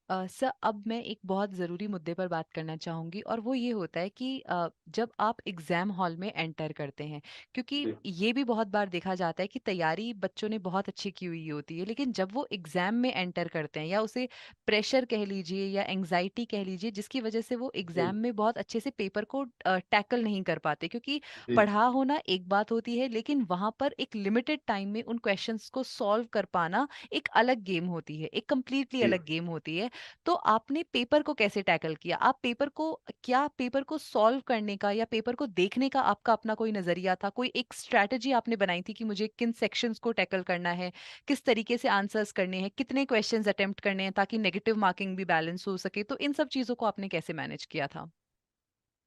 सर, अब मैं एक बहुत ज़रूरी मुद्दे पर बात करना चाहूँगी, और वो ये होता है कि जब आप एग्ज़ाम हॉल में एंटर करते हैं, क्योंकि जी ये भी बहुत बार देखा जाता है कि तैयारी बच्चों ने बहुत अच्छी की हुई होती है, लेकिन जब वो एग्ज़ाम में एंटर करते हैं, या उसे प्रेशर कह लीजिए या एंग्जाइटी कह लीजिए, जिसकी वजह से वो जी एग्ज़ाम में बहुत अच्छे से पेपर को टैकल नहीं कर पाते, क्योंकि जी पढ़ा होना एक बात होती है, लेकिन वहाँ पर एक लिमिटेड टाइम में उन क्वेश्चंस को सॉल्व कर पाना एक अलग गेम होती है, एक कंप्लीटली जी। अलग गेम होती है। तो आपने पेपर को कैसे टैकल किया? आप पेपर को, क्या पेपर को सॉल्व करने का या पेपर को देखने का आपका अपना कोई नज़रिया था? कोई एक स्ट्रैटेजी आपने बनाई थी कि मुझे किन सेक्शंस को टैकल करना है, किस तरीके से आंसर्स करने हैं, कितने क्वेश्चंस अटेम्प्ट करने हैं ताकि नेगेटिव मार्किंग भी बैलेंस हो सके? तो इन सब चीज़ों को आपने कैसे मैनेज किया था?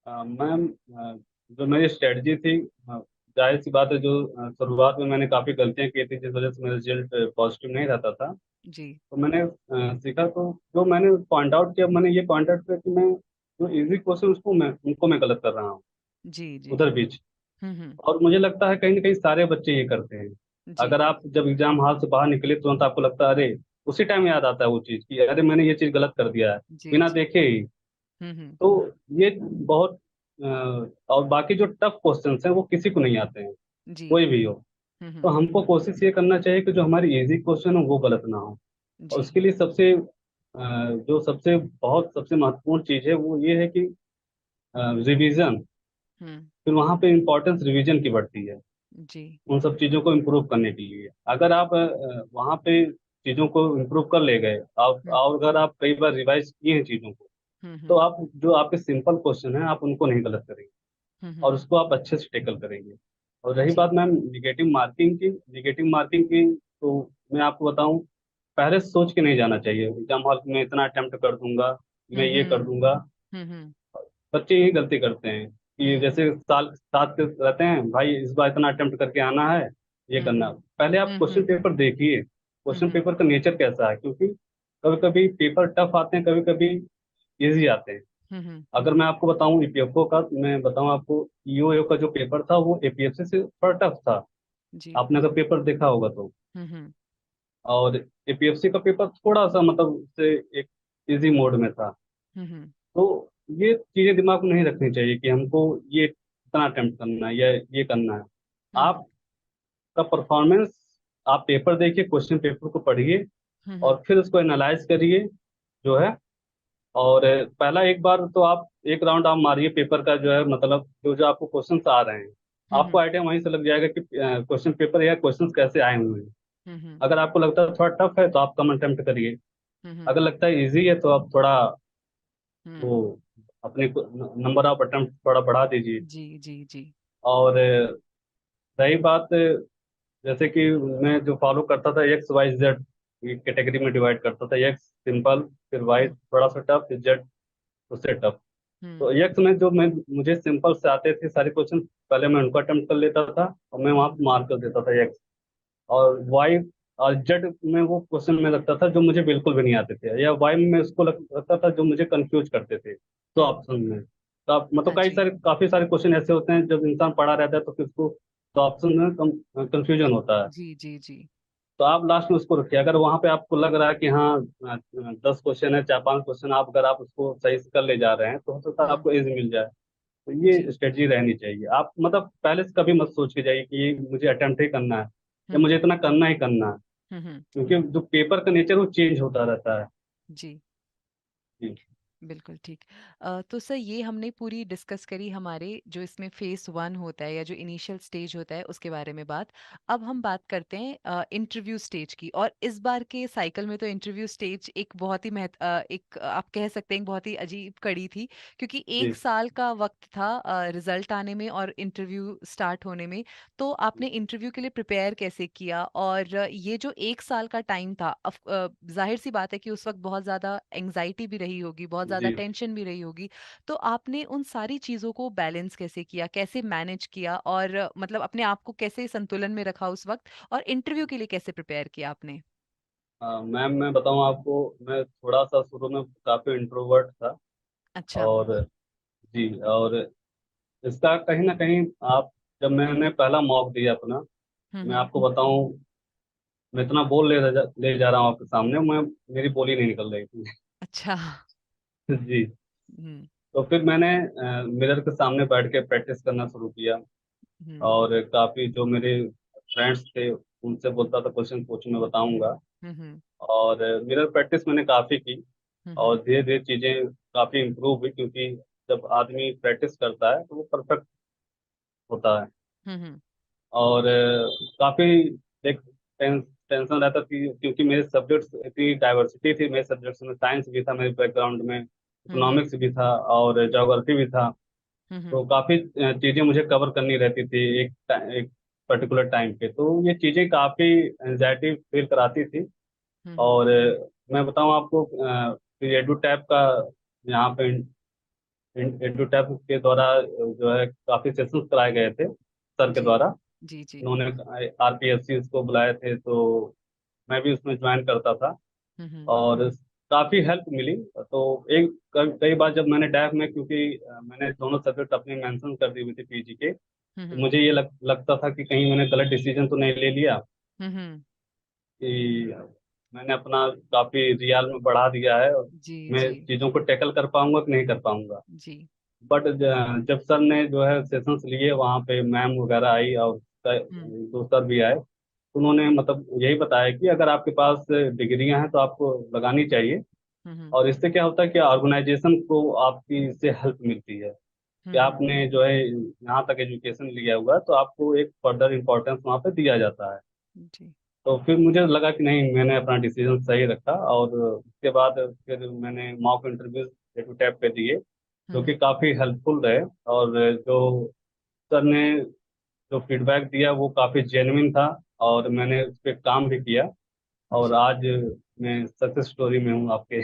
मैम, जो मेरी स्ट्रेटजी थी, जाहिर सी बात है, जो शुरुआत में मैंने काफ़ी गलतियां की थी जिस वजह से मेरा रिजल्ट पॉजिटिव नहीं रहता था। जी, तो मैंने सीखा, तो जो मैंने पॉइंट आउट किया, मैंने ये पॉइंट आउट किया कि मैं जो इजी क्वेश्चन उसको मैं उनको मैं गलत कर रहा हूँ जी, जी। उधर बीच। हुँ। और मुझे लगता है कहीं ना कहीं सारे बच्चे ये करते हैं। जी, अगर आप जब एग्जाम हॉल से बाहर निकले तुरंत आपको लगता है, अरे उसी टाइम याद आता है वो चीज़ कि अरे मैंने ये चीज़ गलत कर दिया है, जी, बिना जी। देखे ही। हुँ। तो ये बहुत और बाकी जो टफ क्वेश्चंस हैं वो किसी को नहीं आते हैं, जी। कोई भी हो। तो हुँ। हमको कोशिश ये करना चाहिए कि जो हमारी इजी क्वेश्चन हो वो गलत ना हो। और जी। उसके लिए जो सबसे महत्वपूर्ण चीज़ है वो ये है कि रिवीजन। हुँ। फिर वहाँ पे इम्पोर्टेंस रिवीजन की बढ़ती है जी। उन सब चीज़ों को इम्प्रूव करने के लिए। अगर आप वहाँ पे चीज़ों को इम्प्रूव कर ले गए, आप हुँ, और अगर आप कई बार रिवाइज किए हैं चीज़ों को, तो हुँ। आप जो आपके सिंपल क्वेश्चन है आप उनको नहीं गलत करेंगे और हुँ। उसको आप अच्छे से टेकल करेंगे। और रही जी। बात मैम निगेटिव मार्किंग की, तो मैं आपको बताऊं, पहले से सोच के नहीं जाना चाहिए एग्जाम हॉल में इतना अटेम्प्ट कर दूंगा, मैं ये कर हुँ। दूंगा। हुँ। बच्चे यही गलती करते हैं कि हुँ। जैसे साल साथ के रहते हैं, भाई इस बार इतना अटेम्प्ट करके आना है, ये हुँ, करना है। हुँ। पहले आप हुँ, क्वेश्चन हुँ। पेपर देखिए, हुँ, क्वेश्चन हुँ। पेपर का नेचर कैसा है, क्योंकि कभी कभी पेपर टफ आते हैं, कभी कभी इजी आते हैं। हुँ, हुँ। अगर मैं आपको बताऊं ईपीएफओ का, मैं बताऊं आपको, ईओएफ का जो पेपर था वो एपीएससी से थोड़ा टफ था। जी। आपने अगर पेपर देखा होगा तो। हुँ, हुँ। और एपीएससी का पेपर थोड़ा सा मतलब उससे एक इजी मोड में था। हुँ, हुँ। तो ये चीजें दिमाग में नहीं रखनी चाहिए कि हमको ये इतना अटेम्प्ट करना है या ये करना है। हुँ, हुँ। आपका परफॉर्मेंस, आप पेपर देखिए, क्वेश्चन पेपर को पढ़िए हुँ, हुँ। और फिर उसको एनालाइज करिए जो है। और पहला एक बार तो आप एक राउंड आप मारिए पेपर का, जो है मतलब जो जो आपको क्वेश्चंस आ रहे हैं, हुँ, आपको हुँ। आइडिया वहीं से लग जाएगा कि क्वेश्चन पेपर या क्वेश्चंस कैसे आए हुए हैं। हुँ, हुँ। अगर आपको लगता है थोड़ा टफ है तो आप कम अटेम्प्ट करिए, हुँ, हुँ। अगर लगता है इजी है तो आप थोड़ा वो हुँ। अपने नंबर ऑफ अटेम्प्ट थोड़ा बढ़ा दीजिए। जी, जी, जी। और रही बात, जैसे कि मैं जो फॉलो करता था एक्स वाई जेड कैटेगरी में डिवाइड करता था, एक्स सिंपल, फिर वाई हुँ, थोड़ा सा टफ, फिर जेड उससे टफ। हुँ। तो एक्स में जो मैं मुझे सिंपल से आते थे सारे क्वेश्चन, पहले मैं उनको अटेम्प्ट कर लेता था और मैं वहाँ हुँ, पे मार्क कर देता था एक्स। और वाई और जेड में वो क्वेश्चन में लगता था जो मुझे बिल्कुल भी नहीं आते थे, या वाई में उसको लगता था जो मुझे कंफ्यूज करते थे तो हुँ। ऑप्शन में। तो आप मतलब हाँ जी। काफी सारे क्वेश्चन ऐसे होते हैं जब इंसान पढ़ा रहता है तो फिर उसको तो ऑप्शन में कंफ्यूजन होता है। जी, जी, जी। तो आप लास्ट में उसको रखिए, अगर वहां पे आपको लग रहा है कि हाँ 10 क्वेश्चन है, 4-5 क्वेश्चन आप अगर आप उसको सही से कर ले जा रहे हैं तो हो सकता है हुँ। आपको एज मिल जाए। तो जी। ये स्ट्रेटजी रहनी चाहिए। आप मतलब पहले से कभी मत सोच के जाइए कि ये मुझे अटेम्प्ट ही करना है हुँ, या मुझे हुँ। इतना करना ही करना है, हुँ, हुँ। क्योंकि जो पेपर का नेचर वो चेंज होता रहता है। जी। जी बिल्कुल ठीक। तो सर, ये हमने पूरी डिस्कस करी हमारे जो इसमें फेस वन होता है या जो इनिशियल स्टेज होता है उसके बारे में बात। अब हम बात करते हैं इंटरव्यू स्टेज की, और इस बार के साइकिल में तो इंटरव्यू स्टेज एक बहुत ही एक आप कह सकते हैं एक बहुत ही अजीब कड़ी थी, क्योंकि जी एक साल का वक्त था रिजल्ट आने में और इंटरव्यू स्टार्ट होने में। तो आपने इंटरव्यू के लिए प्रिपेयर कैसे किया? और ये जो एक साल का टाइम था, जाहिर सी बात है कि उस वक्त बहुत ज़्यादा एंग्जाइटी भी रही होगी, बहुत ज़्यादा जी। टेंशन भी रही होगी। तो आपने उन सारी चीज़ों को बैलेंस कैसे किया, कैसे मैनेज किया, और मतलब अपने आप को कैसे संतुलन में रखा उस वक्त, और इंटरव्यू के लिए कैसे प्रिपेयर किया आपने? मैम मैं बताऊं आपको, मैं थोड़ा सा शुरू में काफी इंट्रोवर्ट था। अच्छा। और जी, और इसका कहीं ना कहीं आप, जब मैंने पहला मॉक दिया अपना, मैं हम्म। आपको बताऊं, मैं इतना बोल ले जा रहा हूँ आपके सामने, मैं मेरी बोली नहीं निकल रही थी। अच्छा। जी। हम्म। तो फिर मैंने मिरर के सामने बैठ के प्रैक्टिस करना शुरू किया। हम्म। और काफ़ी जो मेरे फ्रेंड्स थे उनसे बोलता था क्वेश्चन पूछो मैं बताऊंगा। हम्म। और मिरर प्रैक्टिस मैंने काफ़ी की। हम्म। और धीरे धीरे चीज़ें काफ़ी इम्प्रूव हुई, क्योंकि जब आदमी प्रैक्टिस करता है तो वो परफेक्ट होता है। हम्म। और काफ़ी एक टेंशन रहता थी, क्योंकि मेरे सब्जेक्ट्स इतनी डाइवर्सिटी थी मेरे सब्जेक्ट्स में। साइंस भी था मेरे बैकग्राउंड में, हम्म। इकोनॉमिक्स भी था और ज्योग्राफी भी था। हम्म। तो काफ़ी चीज़ें मुझे कवर करनी रहती थी एक पर्टिकुलर टाइम पे। तो ये चीज़ें काफ़ी एंजाइटी फील कराती थी। हम्म। और मैं बताऊं आपको, एडू टैप का यहाँ पे एडू टैप के द्वारा जो है काफ़ी सेशंस कराए गए थे सर के जी द्वारा। जी जी। उन्होंने आरपीएससी को बुलाए थे, तो मैं भी उसमें ज्वाइन करता था। हम्म। और काफ़ी हेल्प मिली। तो एक कई बार जब मैंने डैप में, क्योंकि मैंने दोनों सब्जेक्ट अपने मेंशन कर दी हुई थी पीजी के, तो हम्म। मुझे ये लगता था कि कहीं मैंने गलत डिसीजन तो नहीं ले लिया, हम्म। कि मैंने अपना काफ़ी रियाल में बढ़ा दिया है और जी मैं जी चीज़ों को टैकल कर पाऊंगा कि नहीं कर पाऊंगा। जी। बट जब सर ने जो है सेशंस लिए, वहाँ पे मैम वगैरह आई और हम्म। दो सर भी आए, तो उन्होंने मतलब यही बताया कि अगर आपके पास डिग्रियां हैं तो आपको लगानी चाहिए। हम्म। और इससे क्या होता है कि ऑर्गेनाइजेशन को आपकी इससे हेल्प मिलती है, कि हम्म। आपने जो है यहाँ तक एजुकेशन लिया हुआ है, तो आपको एक फर्दर इम्पोर्टेंस वहाँ पे दिया जाता है। जी। तो फिर मुझे लगा कि नहीं, मैंने अपना डिसीजन सही रखा। और उसके बाद फिर मैंने मॉक इंटरव्यूज टू टैप पे दिए, जो कि हम्म। काफ़ी हेल्पफुल रहे। और जो सर ने जो फीडबैक दिया वो काफ़ी जेन्युइन था, और मैंने उस पर काम भी किया। और जी। आज मैं सक्सेस स्टोरी में हूँ आपके।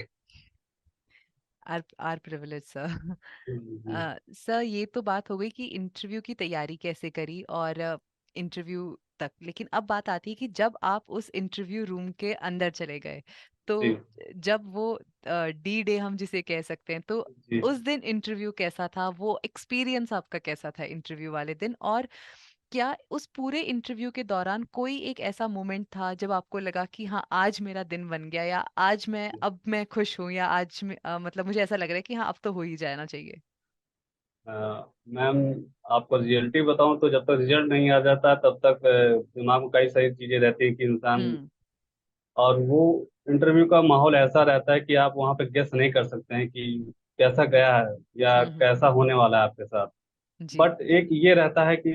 Our privilege sir. जी सर, ये तो बात हो गई कि इंटरव्यू की तैयारी कैसे करी और इंटरव्यू तक, लेकिन अब बात आती है कि जब आप उस इंटरव्यू रूम के अंदर चले गए, तो जी जब वो डी डे हम जिसे कह सकते हैं, तो जी। उस दिन इंटरव्यू कैसा था, वो एक्सपीरियंस आपका कैसा था इंटरव्यू वाले दिन? और क्या उस पूरे इंटरव्यू के दौरान कोई एक ऐसा मोमेंट था जब आपको लगा कि हाँ, आज मेरा दिन बन गया, या आज मैं खुश हूँ, या मतलब मुझे ऐसा लग रहा है कि हाँ, अब तो हो ही जाना चाहिए? अ, मैम, आपको रिजल्ट ही बताऊं तो जब तक रिजल्ट नहीं आ जाता तब तक दिमाग में कई सारी चीज़ें रहती हैं कि इंसान। हम्म। और वो इंटरव्यू का माहौल ऐसा रहता है कि आप वहाँ पे गेस नहीं कर सकते हैं कि कैसा गया है या हम्म। कैसा होने वाला है आपके साथ। जी। बट एक ये रहता है कि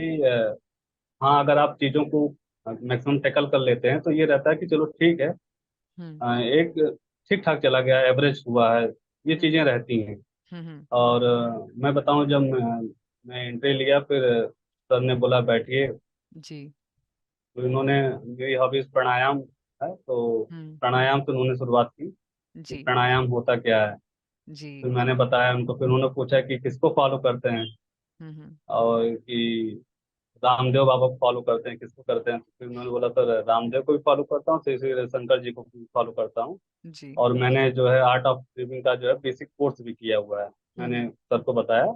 हाँ, अगर आप चीज़ों को मैक्सिमम टैकल कर लेते हैं तो ये रहता है कि चलो ठीक है, हम्म। एक ठीक ठाक चला गया, एवरेज हुआ है, ये हम्म। चीज़ें रहती हैं। हम्म। और मैं बताऊं, जब मैं एंट्री लिया, फिर सर ने बोला बैठिए। जी। तो इन्होंने, मेरी हॉबीज प्राणायाम है, तो हम्म। प्राणायाम से उन्होंने शुरुआत की कि जी प्राणायाम होता क्या है। जी। फिर मैंने बताया उनको, फिर उन्होंने पूछा कि किसको फॉलो करते हैं, हम्म। और कि रामदेव बाबा को फॉलो करते हैं, किसको करते हैं। तो फिर उन्होंने बोला सर रामदेव को भी फॉलो करता हूँ, श्री श्री रविशंकर जी को भी फॉलो करता हूँ। जी। और मैंने जो है आर्ट ऑफ लिविंग का जो है बेसिक कोर्स भी किया हुआ है, मैंने हम्म। सर को बताया।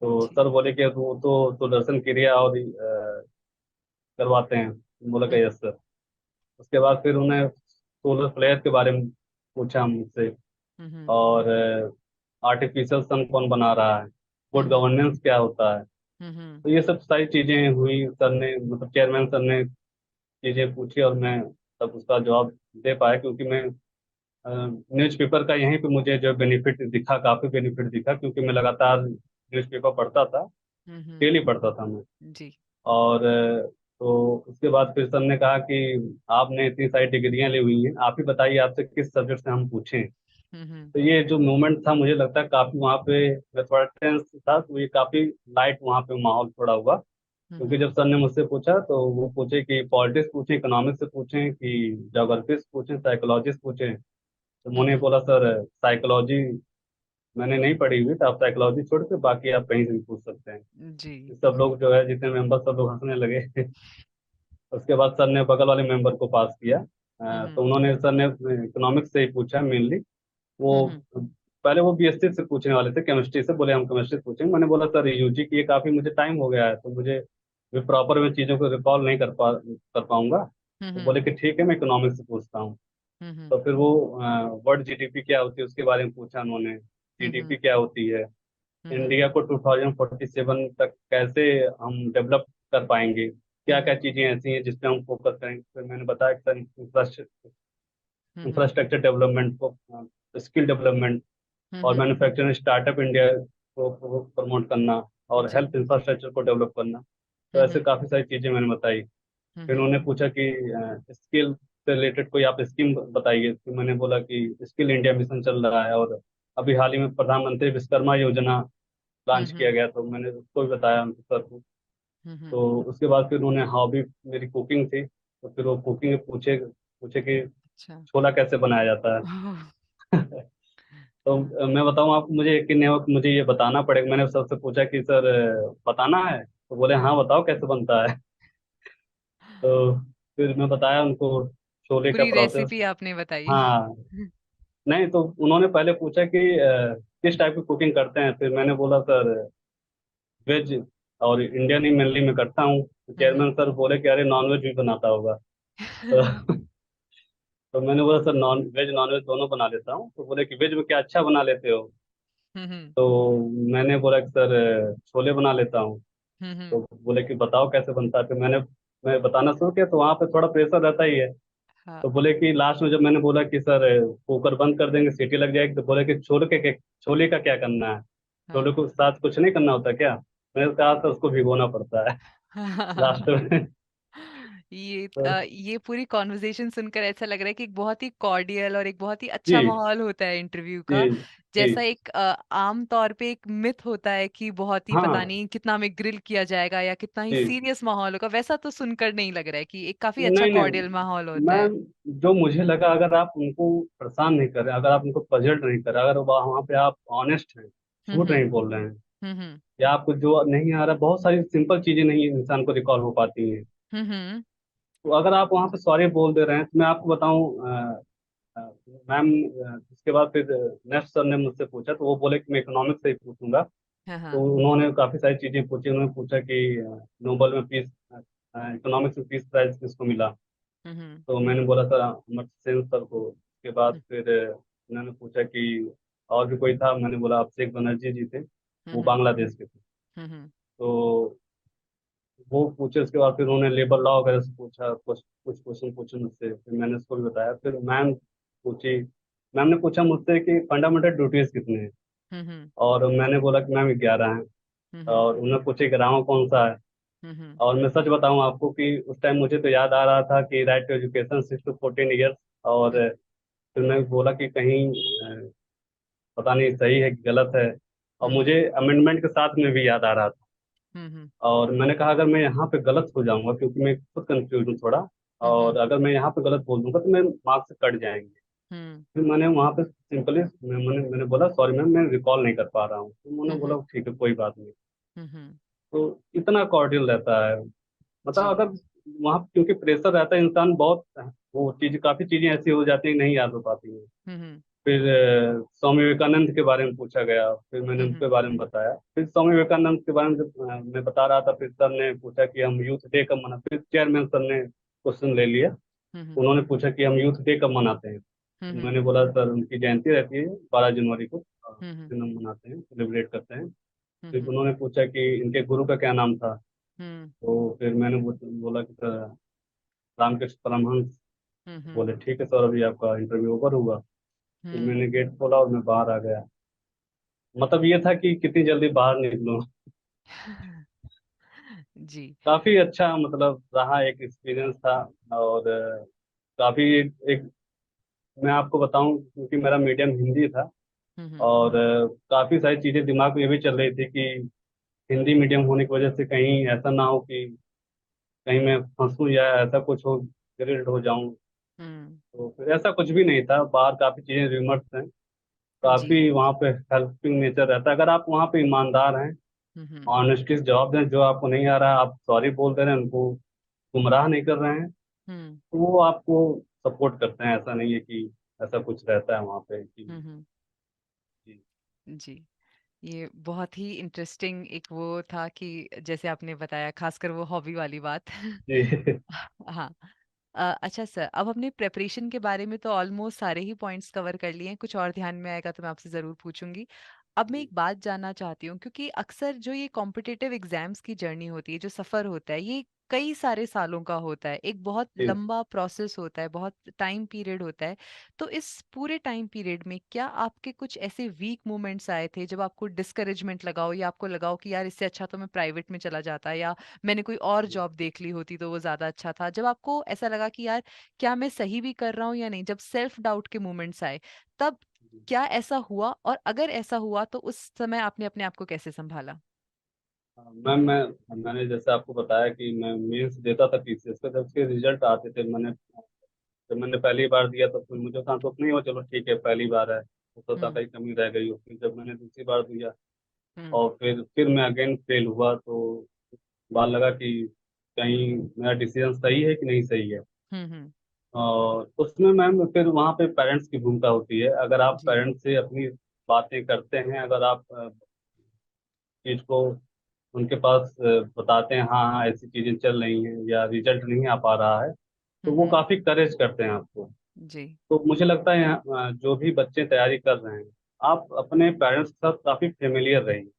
तो जी। सर बोले कि वो तो दर्शन क्रिया और करवाते हैं। बोला कि हम्म। Yes sir. उसके बाद फिर उन्हें सोलर फ्लेयर के बारे में पूछा मुझसे। हम्म। और आर्टिफिशियल सन कौन बना रहा है, गुड हम्म। गवर्नेंस क्या होता है। हम्म। तो ये सब सारी चीज़ें हुई। सर ने मतलब चेयरमैन सर ने चीज़ें पूछी, और मैं तब उसका जवाब दे पाया, क्योंकि मैं न्यूज़पेपर का यहीं पे मुझे जो बेनिफिट दिखा, काफ़ी बेनिफिट दिखा, क्योंकि मैं लगातार न्यूज़पेपर पढ़ता था, हम्म। डेली पढ़ता था मैं। जी। और तो उसके बाद फिर सर ने कहा कि आपने इतनी सारी डिग्रियां ली हुई हैं, आप ही बताइए आपसे किस सब्जेक्ट से हम पूछें। हम्म। तो ये जो मोमेंट था, मुझे लगता है काफ़ी वहाँ पे, मैं थोड़ा टेंस था, तो ये काफ़ी लाइट वहाँ पे माहौल थोड़ा हुआ। क्योंकि हम्म। जब सर ने मुझसे पूछा, तो वो पूछे कि पॉलिटिक्स पूछें, इकोनॉमिक्स से पूछें, कि जोग्राफी से पूछें, साइकोलॉजी से पूछें। तो मैंने हम्म। बोला सर साइकोलॉजी मैंने नहीं पढ़ी हुई, तो आप साइकोलॉजी छोड़ के बाकी आप कहीं से भी पूछ सकते हैं। जी। सब लोग जो है, जितने मेंबर, सब लोग हंसने लगे। उसके बाद सर ने बगल वाले मेंबर को पास किया। तो हम्म। उन्होंने, सर ने इकोनॉमिक्स से ही पूछा मेनली। वो हम्म। पहले वो बीएससी से पूछने वाले थे, केमिस्ट्री से, बोले हम केमिस्ट्री से पूछेंगे। मैंने बोला सर यूजी की ये काफ़ी मुझे टाइम हो गया है, तो मुझे प्रॉपर में चीज़ों को रिकॉल नहीं कर पाऊंगा। तो बोले हम्म। कि ठीक है, मैं इकोनॉमिक्स से पूछता हूँ। हम्म। तो फिर वो वर्ल्ड जीडीपी क्या होती है उसके बारे में पूछा उन्होंने, हम्म। जीडीपी क्या होती है, हम्म। इंडिया को 2047 तक कैसे हम डेवलप कर पाएंगे, क्या क्या हम्म। चीज़ें ऐसी हैं जिस पे हम फोकस करें। फिर मैंने बताया कि सर हम्म। इंफ्रास्ट्रक्चर डेवलपमेंट को, स्किल डेवलपमेंट और हम्म। मैन्युफैक्चरिंग स्टार्टअप इंडिया को प्रमोट करना और जी। हेल्थ इंफ्रास्ट्रक्चर को डेवलप करना। तो ऐसे हम्म। काफ़ी सारी चीज़ें मैंने बताई। फिर हम्म। उन्होंने पूछा कि स्किल से रिलेटेड कोई आप स्कीम बताइए। तो मैंने बोला कि स्किल इंडिया मिशन चल रहा है और अभी हाल ही में प्रधानमंत्री विश्वकर्मा योजना लॉन्च किया हम्म। गया, तो मैंने उसको भी बताया उनके सर को। हम्म। तो उसके बाद फिर उन्होंने हॉबी मेरी कुकिंग थी, तो फिर वो कुकिंग पूछे पूछे कि अच्छा। छोला कैसे बनाया जाता ओह, है। तो मैं बताऊं आपको, मुझे यकीन नहीं होगा कि मुझे ये बताना पड़ेगा। मैंने सबसे पूछा कि सर बताना है, तो बोले हाँ हाँ, बताओ कैसे बनता है। तो फिर मैं बताया उनको छोले का पूरी प्रोसेस। रेसिपी आपने बताई। हाँ, नहीं तो उन्होंने पहले पूछा कि किस टाइप की कुकिंग करते हैं। फिर मैंने बोला सर वेज और इंडियन ही मेनली मैं करता हूँ। हम्म। चेयरमैन सर बोले कि अरे नॉन वेज भी बनाता होगा। तो, तो मैंने बोला सर नॉन वेज दोनों बना लेता हूँ। तो बोले कि वेज में क्या अच्छा बना लेते हो। हम्म। तो मैंने बोला कि सर छोले बना लेता हूँ। हम्म। तो बोले कि बताओ कैसे बनता है। फिर मैं बताना शुरू किया, तो वहाँ पे थोड़ा प्रेशर रहता ही है। हाँ। तो बोले कि लास्ट में जब मैंने बोला कि सर कुकर बंद कर देंगे सीटी लग जाएगी, तो बोले कि छोले का क्या करना है, छोले हाँ। को साथ कुछ नहीं करना होता क्या। मैंने कहा था उसको भिगोना पड़ता है लास्ट में। तो ये पूरी कॉन्वर्जेशन सुनकर ऐसा लग रहा है कि एक बहुत ही कॉर्डियल और एक बहुत ही अच्छा जी माहौल होता है इंटरव्यू जी का। जी। जैसा एक आम तौर पे एक मिथ होता है कि बहुत ही पता हाँ नहीं कितना हमें ग्रिल किया जाएगा या कितना ही जी। सीरियस माहौल होगा, वैसा तो सुनकर नहीं लग रहा है कि एक काफी अच्छा नहीं कॉर्डियल नहीं माहौल होता है। मैम, जो मुझे लगा, अगर आप उनको परेशान नहीं कर रहे, अगर आप उनको पजल्ड नहीं कर रहे, अगर वहाँ पे आप ऑनेस्ट हैं, झूठ हम्म। नहीं बोल रहे हैं, हम्म। या आपको जो नहीं आ रहा, बहुत सारी सिंपल चीजें नहीं इंसान को रिकॉल हो पाती हैं। हम्म। तो अगर आप वहाँ पे सॉरी बोल दे रहे हैं, तो मैं आपको बताऊं मैम, इसके बाद फिर नेक्स्ट सर ने मुझसे पूछा, तो वो बोले कि मैं इकोनॉमिक्स से ही पूछूंगा। हाँ तो हाँ। उन्होंने काफ़ी सारी चीज़ें पूछी। उन्होंने पूछा कि नोबेल में पीस, इकोनॉमिक्स में पीस प्राइज किसको मिला। हम्म। तो मैंने बोला सर अमर्त्य सेन सर को। उसके बाद फिर उन्होंने पूछा कि और भी कोई था। मैंने बोला अभिषेक बनर्जी जी थे, वो हम्म। बांग्लादेश के थे। हम्म। तो वो पूछे। उसके बाद फिर उन्होंने लेबर लॉ वगैरह से पूछा, कुछ कुछ क्वेश्चन पूछे मुझसे, फिर मैंने उसको भी बताया। फिर पूछी मैम ने पूछा मुझसे कि फंडामेंटल ड्यूटीज कितने हैं, हम्म। और मैंने बोला कि मैम 11 हैं। हम्म। और उन्होंने पूछे कि रामा कौन सा है। हम्म। और मैं सच बताऊं आपको कि उस टाइम मुझे तो याद आ रहा था कि right to education 6 to 14 years. और फिर मैं बोला कि कहीं पता नहीं सही है कि गलत है। और हम्म। मुझे अमेंडमेंट के साथ में भी याद आ रहा था। हम्म। और मैंने कहा अगर मैं यहाँ पे गलत हो जाऊंगा, क्योंकि मैं खुद कंफ्यूज हूँ थोड़ा, हम्म। और अगर मैं यहाँ पे गलत बोल दूंगा तो मेरे मार्क्स से कट जाएंगे। हम्म। फिर मैंने वहाँ पे सिंपली मैंने बोला सॉरी मैम, मैं रिकॉल नहीं कर पा रहा हूँ। तो उन्होंने हम्म। बोला ठीक है कोई बात नहीं। हम्म। तो इतना कॉर्डियल रहता है। मतलब जी। अगर वहाँ, क्योंकि प्रेशर रहता है, इंसान बहुत, वो चीज काफी चीजें ऐसी हो जाती हैं नहीं याद हो पाती हैं। हम्म। फिर स्वामी विवेकानंद के बारे में पूछा गया, फिर मैंने हम्म। उनके बारे में बताया। फिर स्वामी विवेकानंद के बारे में जब मैं बता रहा था, फिर सर ने पूछा कि हम यूथ डे कब मना, फिर चेयरमैन सर ने क्वेश्चन ले लिया। हम्म। उन्होंने पूछा कि हम यूथ डे कब मनाते हैं। तो हम्म। मैंने बोला सर उनकी जयंती रहती है 12 जनवरी को, उस हम्म। दिन हम मनाते हैं, सेलिब्रेट करते हैं। फिर हम्म। उन्होंने पूछा कि इनके गुरु का क्या नाम था। हम्म। तो फिर मैंने बोला कि सर रामकृष्ण परमहंस। हम्म। बोले ठीक है सर, अभी आपका इंटरव्यू ओवर हुआ। फिर हम्म। मैंने गेट खोला और मैं बाहर आ गया। मतलब ये था कि कितनी जल्दी बाहर निकलूं। जी। काफी अच्छा मतलब रहा, एक एक्सपीरियंस था। और काफी एक मैं आपको बताऊं, क्योंकि मेरा मीडियम हिंदी था। हम्म। और काफी सारी चीजें दिमाग में ये भी चल रही थी कि हिंदी मीडियम होने की वजह से कहीं ऐसा ना हो कि कहीं मैं फंसूं या ऐसा कुछ हो, ग्रिल्ड हो जाऊं। हम्म। तो फिर ऐसा कुछ भी नहीं था। बाहर काफी चीजें रिमर्स हैं, जी। काफी वहाँ पे हेल्पिंग नेचर रहता है। अगर आप वहाँ पे ईमानदार हैं, हम्म। ऑनेस्टी से जवाब दें, जो आपको नहीं आ रहा है आप सॉरी बोल दे रहे हैं, उनको गुमराह नहीं कर रहे हैं, हम्म। तो वो आपको सपोर्ट करते हैं। ऐसा नहीं है कि ऐसा कुछ रहता है वहाँ पे कि हम्म। जी जी। ये बहुत ही इंटरेस्टिंग एक वो था कि जैसे आपने बताया, खासकर वो हॉबी वाली बात। जी हाँ। अच्छा सर, अब हमने प्रेपरेशन के बारे में तो ऑलमोस्ट सारे ही पॉइंट्स कवर कर लिए हैं, कुछ और ध्यान में आएगा तो मैं आपसे ज़रूर पूछूंगी। अब मैं जी एक बात जानना चाहती हूँ, क्योंकि अक्सर जो ये कॉम्पिटिटिव एग्जाम्स की जर्नी होती है, जो सफ़र होता है, ये कई सारे सालों का होता है, एक बहुत जी लंबा प्रोसेस होता है, बहुत टाइम पीरियड होता है। तो इस पूरे टाइम पीरियड में क्या आपके कुछ ऐसे वीक मोमेंट्स आए थे जब आपको डिस्करेजमेंट लगा हो, या आपको लगा हो कि यार इससे अच्छा तो मैं प्राइवेट में चला जाता, या मैंने कोई और जी जॉब देख ली होती तो वो ज़्यादा अच्छा था, जब आपको ऐसा लगा कि यार क्या मैं सही भी कर रहा हूँ या नहीं, जब सेल्फ डाउट के मोमेंट्स आए, तब जी। क्या ऐसा हुआ, और अगर ऐसा हुआ तो उस समय आपने अपने आप को कैसे संभाला? मैम मैंने जैसे आपको बताया कि मैं मेंस देता था पीसीएस का, जब उसके रिजल्ट आते थे, जब मैंने पहली बार दिया तो फिर मुझे था तो नहीं हो, चलो ठीक है पहली बार है, हो सकता हम्म। कहीं कमी रह गई हो। फिर जब मैंने दूसरी बार दिया हम्म। और फिर मैं अगेन फेल हुआ, तो बात लगा कि कहीं मेरा डिसीजन सही है कि नहीं सही है। हम्म। और उसमें मैम फिर वहाँ पे पेरेंट्स की भूमिका होती है। अगर आप जी। पेरेंट्स से अपनी बातें करते हैं, अगर आप चीज को उनके पास बताते हैं, हाँ हाँ ऐसी चीजें चल रही हैं या रिजल्ट नहीं आ पा रहा है, तो वो हम्म। काफी करेज करते हैं आपको। जी। तो मुझे लगता है जो भी बच्चे तैयारी कर रहे हैं, आप अपने पेरेंट्स के साथ काफी फेमिलियर रहिए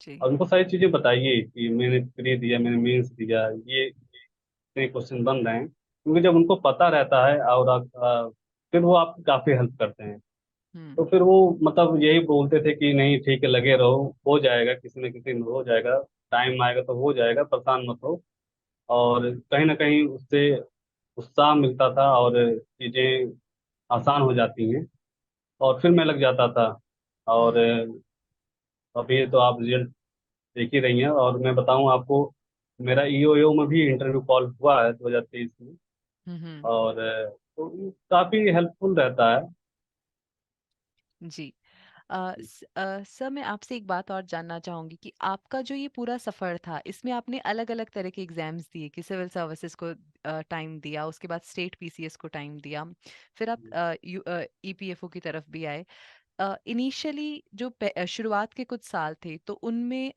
जी। और उनको सारी चीजें बताइए कि मैंने प्री दिया, मैंने मेंस दिया, ये इतने क्वेश्चन बन रहे हैं, क्योंकि जब उनको पता रहता है और फिर वो आपकी काफी हेल्प करते हैं। हम्म। तो फिर वो मतलब यही बोलते थे कि नहीं ठीक है, लगे रहो, हो जाएगा, किसी न किसी दिन हो जाएगा, टाइम आएगा तो हो जाएगा, परेशान मत हो। और कहीं ना कहीं उससे उत्साह मिलता था और चीजें आसान हो जाती हैं, और फिर मैं लग जाता था। और हम्म। अभी तो आप रिजल्ट देख ही रही हैं, और मैं बताऊं आपको, मेरा ईओयू में भी इंटरव्यू कॉल हुआ है 2023 में। हम्म। और तो काफी हेल्पफुल रहता है। जी। सर, मैं आपसे एक बात और जानना चाहूंगी कि आपका जो ये पूरा सफर था, इसमें आपने अलग अलग तरह के एग्जाम्स दिए, कि सिविल सर्विसेज को टाइम दिया, उसके बाद स्टेट पीसीएस को टाइम दिया, फिर आप ईपीएफओ की तरफ भी आए। इनिशियली जो शुरुआत के कुछ साल थे, तो उनमें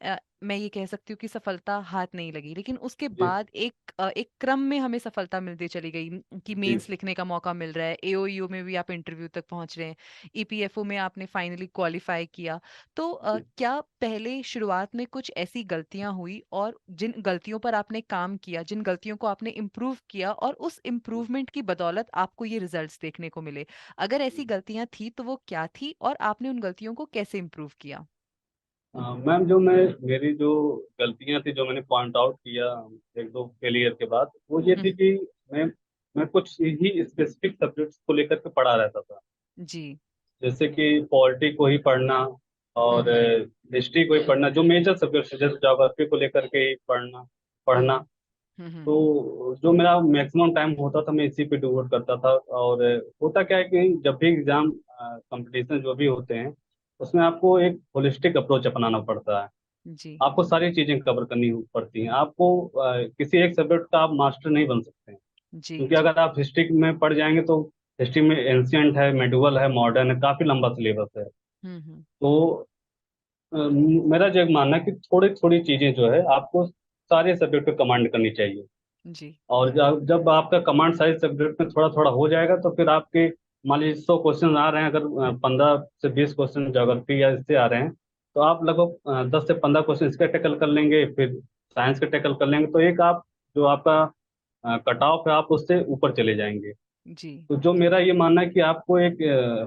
मैं ये कह सकती हूँ कि सफलता हाथ नहीं लगी, लेकिन उसके जी बाद एक क्रम में हमें सफलता मिलती चली गई, कि जी मेंस लिखने का मौका मिल रहा है, एओयू में भी आप इंटरव्यू तक पहुंच रहे हैं, ईपीएफओ में आपने फाइनली क्वालिफाई किया। तो जी क्या पहले शुरुआत में कुछ ऐसी गलतियां हुई, और जिन गलतियों पर आपने काम किया, जिन गलतियों को आपने इम्प्रूव किया, और उस इम्प्रूवमेंट की बदौलत आपको ये रिजल्ट्स देखने को मिले? अगर ऐसी गलतियां थी तो वो क्या थी, और आपने उन गलतियों को कैसे इम्प्रूव किया? मैम, मेरी जो गलतियां थी, जो मैंने पॉइंट आउट किया एक दो फेलियर के बाद, वो ये थी हम्म। कि मैं मैं कुछ ही स्पेसिफिक सब्जेक्ट्स को लेकर के पढ़ा रहता था। जी। जैसे कि पॉलिटी को ही पढ़ना और हम्म। हिस्ट्री को ही पढ़ना, जो मेजर सब्जेक्ट्स जैसे ज्योग्राफी को लेकर के ही पढ़ना पढ़ना। हम्म। हम्म। तो जो मेरा मैक्सिमम टाइम होता था, मैं इसी पे डिवोट करता था। और होता क्या है कि जब भी एग्जाम कंपटीशन जो भी होते हैं, उसमें आपको एक होलिस्टिक अप्रोच अपनाना पड़ता है। जी। आपको सारी चीजें कवर करनी पड़ती हैं। आपको किसी एक सब्जेक्ट का आप मास्टर नहीं बन सकते हैं, जी। क्योंकि जी। अगर आप हिस्ट्री में पढ़ जाएंगे तो हिस्ट्री में एंशियंट है, मेडुअल है, मॉडर्न है, काफी लंबा सिलेबस है। हम्म। तो मेरा जो एक मानना है कि थोड़ी थोड़ी चीजें जो है आपको सारे सब्जेक्ट पे कमांड करनी चाहिए। जी। और जब आपका कमांड साइज सब्जेक्ट में थोड़ा थोड़ा हो जाएगा, तो फिर आपके मान लीजिए 100 क्वेश्चन आ रहे हैं, अगर 15 से 20 क्वेश्चन ज्योग्राफी या इससे आ रहे हैं, तो आप लगभग 10 से 15 क्वेश्चन इसका टैकल कर लेंगे, फिर साइंस का टैकल कर लेंगे, तो एक आप जो आपका कट ऑफ है, आप उससे ऊपर चले जाएंगे। जी। तो जो मेरा ये मानना है कि आपको एक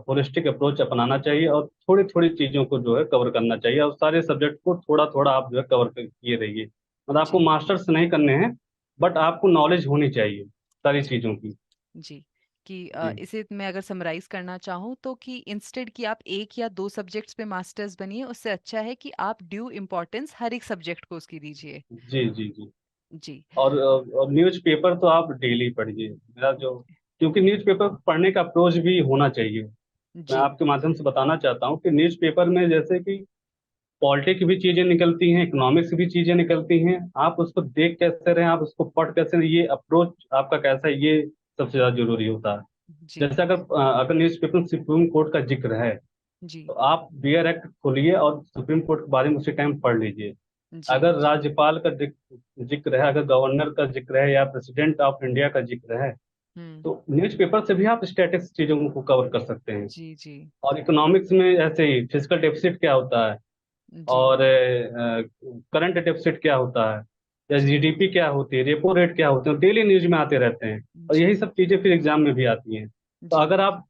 होलिस्टिक अप्रोच अपनाना चाहिए, और थोड़ी थोड़ी चीज़ों को जो है कवर करना चाहिए, और सारे सब्जेक्ट को थोड़ा थोड़ा आप जो है कवर किए रहिए। मतलब आपको जी। मास्टर्स नहीं करने हैं, बट आपको नॉलेज होनी चाहिए सारी जी। चीज़ों की। जी। कि जी इसे मैं अगर समराइज करना चाहूँ, तो कि इंस्टेड कि आप एक या दो सब्जेक्ट्स पे मास्टर्स बनिए, उससे अच्छा है कि आप ड्यू इम्पोर्टेंस हर एक सब्जेक्ट को उसकी दीजिए। जी जी जी। जी। और न्यूज़पेपर तो आप डेली पढ़िए, मेरा जो, क्योंकि न्यूज़पेपर पढ़ने का अप्रोच भी होना चाहिए। मैं जी। आपके माध्यम से बताना चाहता हूँ कि न्यूज़पेपर में जैसे कि पॉलिटिक्स की भी चीजें निकलती हैं, इकोनॉमिक्स की भी चीजें निकलती हैं, आप उसको देख कैसे रहे हैं, आप उसको पढ़ कैसे रहे हैं, ये अप्रोच आपका कैसा है, ये सबसे ज्यादा जरूरी होता है। जी। जैसे अगर न्यूज़पेपर में सुप्रीम कोर्ट का जिक्र है, जी। तो आप बियर एक्ट खोलिए और सुप्रीम कोर्ट के बारे में उसी टाइम पढ़ लीजिए। जी। अगर राज्यपाल का जिक्र है, अगर गवर्नर का जिक्र है, या प्रेसिडेंट ऑफ इंडिया का जिक्र है, हम्म। तो न्यूज़पेपर से भी आप स्टैटिक्स चीजों को कवर कर सकते हैं। जी जी। और इकोनॉमिक्स में ऐसे ही फिजिकल डेफिसिट क्या होता है, जी और करंट डेफिसिट क्या होता है, या जी जीडीपी क्या होती है, रेपो रेट क्या होते हैं, डेली न्यूज में आते रहते हैं। और जी यही सब चीजें फिर एग्जाम में भी आती हैं। तो जी। अगर आप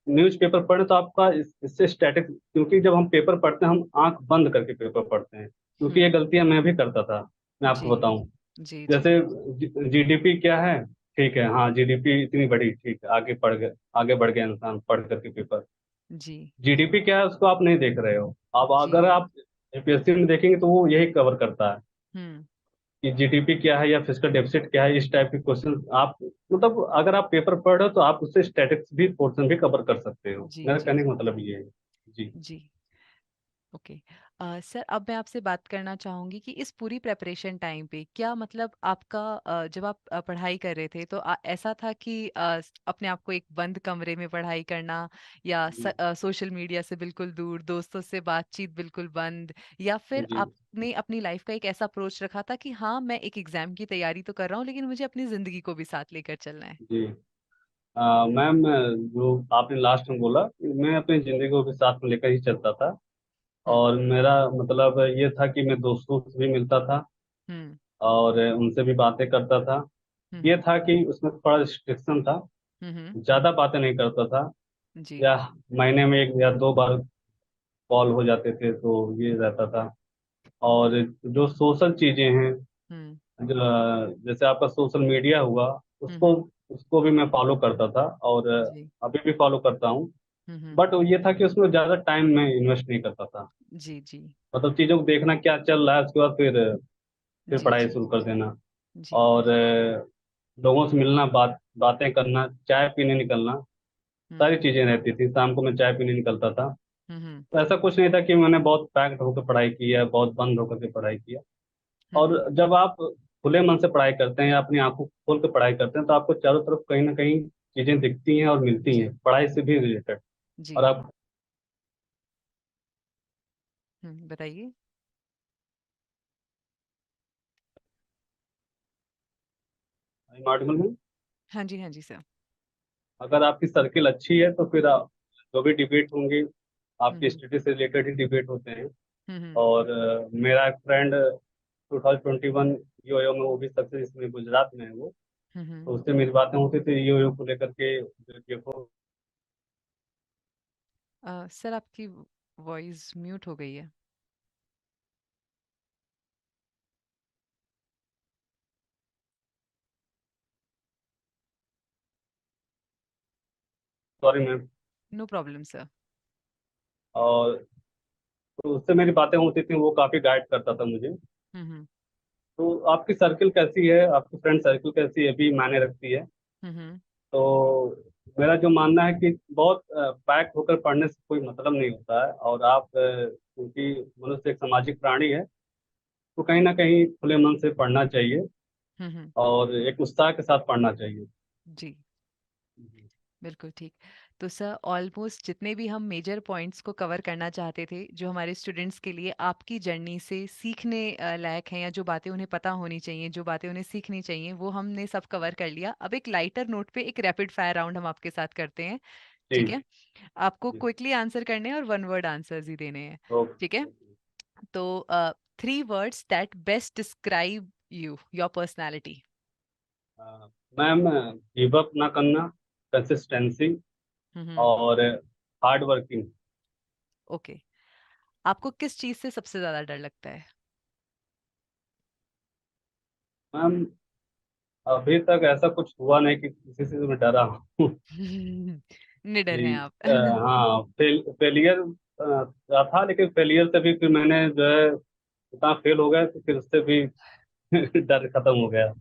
न्यूज़पेपर पढ़ें तो आपका इससे स्टैटिक, क्योंकि जब हम पेपर पढ़ते हैं हम आंख बंद करके पेपर पढ़ते हैं, क्योंकि ये हम्म। गलतियां मैं भी करता था। मैं जी आपको बताऊं, जी जी जैसे जीडीपी क्या है, ठीक है, हाँ जीडीपी इतनी बड़ी, ठीक है, आगे पढ़ गए, आगे बढ़ गया इंसान पढ़ करके पेपर। जी जीडीपी क्या है उसको आप नहीं देख रहे हो। अब जी। अगर आप यूपीएससी में देखेंगे तो वो यही कवर करता है हम्म। कि जीडीपी क्या है या फिजिकल डेफिसिट क्या है, इस टाइप के क्वेश्चन आप, मतलब अगर आप पेपर पढ़ रहे हो तो आप उससे स्टैटिक्स भी पोर्शन भी कवर कर सकते हो। जी मेरा जी कहने का मतलब ये है। जी जी। ओके। सर, अब मैं आपसे बात करना चाहूँगी कि इस पूरी प्रेपरेशन टाइम पे क्या मतलब आपका जब आप पढ़ाई कर रहे थे तो ऐसा था कि अपने आप को एक बंद कमरे में पढ़ाई करना, या जी सोशल मीडिया से बिल्कुल दूर, दोस्तों से बातचीत बिल्कुल बंद, या फिर जी आपने अपनी लाइफ का एक ऐसा अप्रोच रखा था कि हाँ मैं एक एग्जाम की तैयारी तो कर रहा हूँ लेकिन मुझे अपनी जिंदगी को भी साथ लेकर चलना है? जी। मैम, जो आपने लास्ट में बोला, मैं अपनी जिंदगी को भी साथ में लेकर ही चलता था। हम्म। और मेरा मतलब ये था कि मैं दोस्तों से भी मिलता था हम्म। और उनसे भी बातें करता था। ये हम्म। था कि उसमें थोड़ा रिस्ट्रिक्शन था, हम्म। ज़्यादा बातें नहीं करता था। जी। या महीने में 1 या 2 बार कॉल हो जाते थे, तो ये रहता था। और जो सोशल चीज़ें हैं, हम्म। जैसे आपका सोशल मीडिया हुआ, उसको हम्म। उसको भी मैं फॉलो करता था, और जी। अभी भी फॉलो करता हूँ। हम्म। बट ये था कि उसमें ज़्यादा टाइम मैं इन्वेस्ट नहीं करता था। जी जी मतलब चीज़ों को देखना क्या चल रहा है, उसके बाद फिर जी पढ़ाई जी शुरू कर देना। जी। और लोगों से मिलना, बातें करना, चाय पीने निकलना, सारी हम्म। चीज़ें रहती थी। शाम को मैं चाय पीने निकलता था। हम्म। तो ऐसा कुछ नहीं था कि मैंने बहुत पैक्ड होकर पढ़ाई की है, बहुत बंद होकर के पढ़ाई किया। और हम्म। जब आप खुले मन से पढ़ाई करते हैं या अपनी आंखों खोल के पढ़ाई करते हैं तो आपको चारों तरफ कहीं ना कहीं चीजें दिखती हैं और मिलती जी हैं पढ़ाई से भी रिलेटेड। जी। और आप बताइए। आर्टिकल में, हाँ जी, हाँ जी सर। अगर आपकी सर्किल अच्छी है तो फिर आप, जो भी डिबेट होंगे आपकी हम्म। स्टडी से रिलेटेड ही डिबेट होते हैं। हम्म। और मेरा एक फ्रेंड 2021 ईओयू में, वो भी सक्सेस में गुजरात में है वो। हम्म। तो उससे मेरी बातें होती थी ईओयू को लेकर के, देखो। सर, आपकी वॉइस म्यूट हो गई है। Sorry ma'am. No problem sir. और तो उससे मेरी बातें होती थी, वो काफ़ी गाइड करता था मुझे। हम्म। तो आपकी सर्किल कैसी है, आपकी फ्रेंड सर्किल कैसी है, भी मायने रखती है। हम्म। तो मेरा जो मानना है कि बहुत पैक होकर पढ़ने से कोई मतलब नहीं होता है। और आप क्योंकि मनुष्य एक सामाजिक प्राणी है, तो कहीं ना कहीं खुले मन से पढ़ना चाहिए हम्म। और एक उत्साह के साथ पढ़ना चाहिए। जी, बिल्कुल ठीक। तो सर, ऑलमोस्ट जितने भी हम मेजर पॉइंट्स को कवर करना चाहते थे जो हमारे स्टूडेंट्स के लिए आपकी जर्नी से सीखने लायक हैं, या जो बातें उन्हें पता होनी चाहिए, जो बातें उन्हें सीखनी चाहिए, वो हमने सब कवर कर लिया। अब एक लाइटर नोट पे एक रैपिड फायर राउंड हम आपके साथ करते हैं। जी ठीक है? आपको जी। क्विकली आंसर करने हैं और वन वर्ड आंसर्स ही देने हैं। ठीक है? ओके। तो 3 words that best describe you, your personality. Ma'am, give up ना करना, कंसिस्टेंसी, हम्म। और हार्ड वर्किंग। ओके। आपको किस चीज से सबसे ज्यादा डर लगता है? मैम, अभी तक ऐसा कुछ हुआ नहीं कि किसी से मैं डरा हूँ। निडर हैं जी। आप। हाँ, फेलियर था, लेकिन फेलियर से भी फिर मैंने जो है उतना फेल हो गया, तो फिर उससे भी डर खत्म हो गया।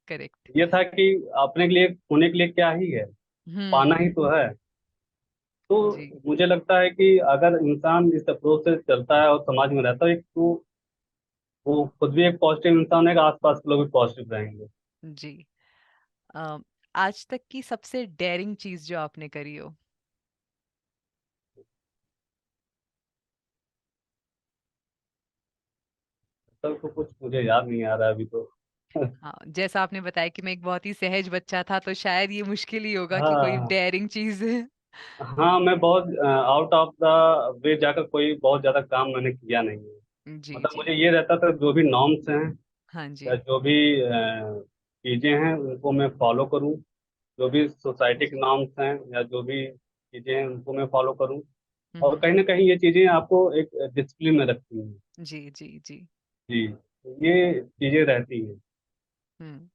करेक्ट। ये था कि अपने के लिए होने के लिए क्या ही है, पाना ही हम्म। तो है। तो जी मुझे लगता है कि अगर इंसान इस अप्रोच से चलता है और समाज में रहता है, तो वो खुद भी एक पॉजिटिव इंसान है, आसपास के लोग भी पॉजिटिव रहेंगे। जी। अ, आज तक की सबसे डेयरिंग चीज जो आपने करी हो? तो कुछ मुझे याद नहीं आ रहा है अभी तो। हाँ, जैसा आपने बताया कि मैं एक बहुत ही सहज बच्चा था, तो शायद ये मुश्किल ही होगा कि कोई हाँ डेयरिंग चीज है। हाँ, मैं बहुत आउट ऑफ द वे जाकर कोई बहुत ज्यादा काम मैंने किया नहीं है। जी मतलब जी। मुझे ये रहता था जो भी नॉर्म्स हैं हाँ या जी। जो भी चीजें हैं उनको मैं फॉलो करूं। जो भी सोसाइटी के जी। नॉर्म्स हैं या जो भी चीजें हैं उनको मैं फॉलो करूं। और हम्म। कहीं ना कहीं ये चीजें आपको एक डिसिप्लिन में रखती हैं। जी जी जी। जी, तो ये चीजें रहती हैं। हम्म।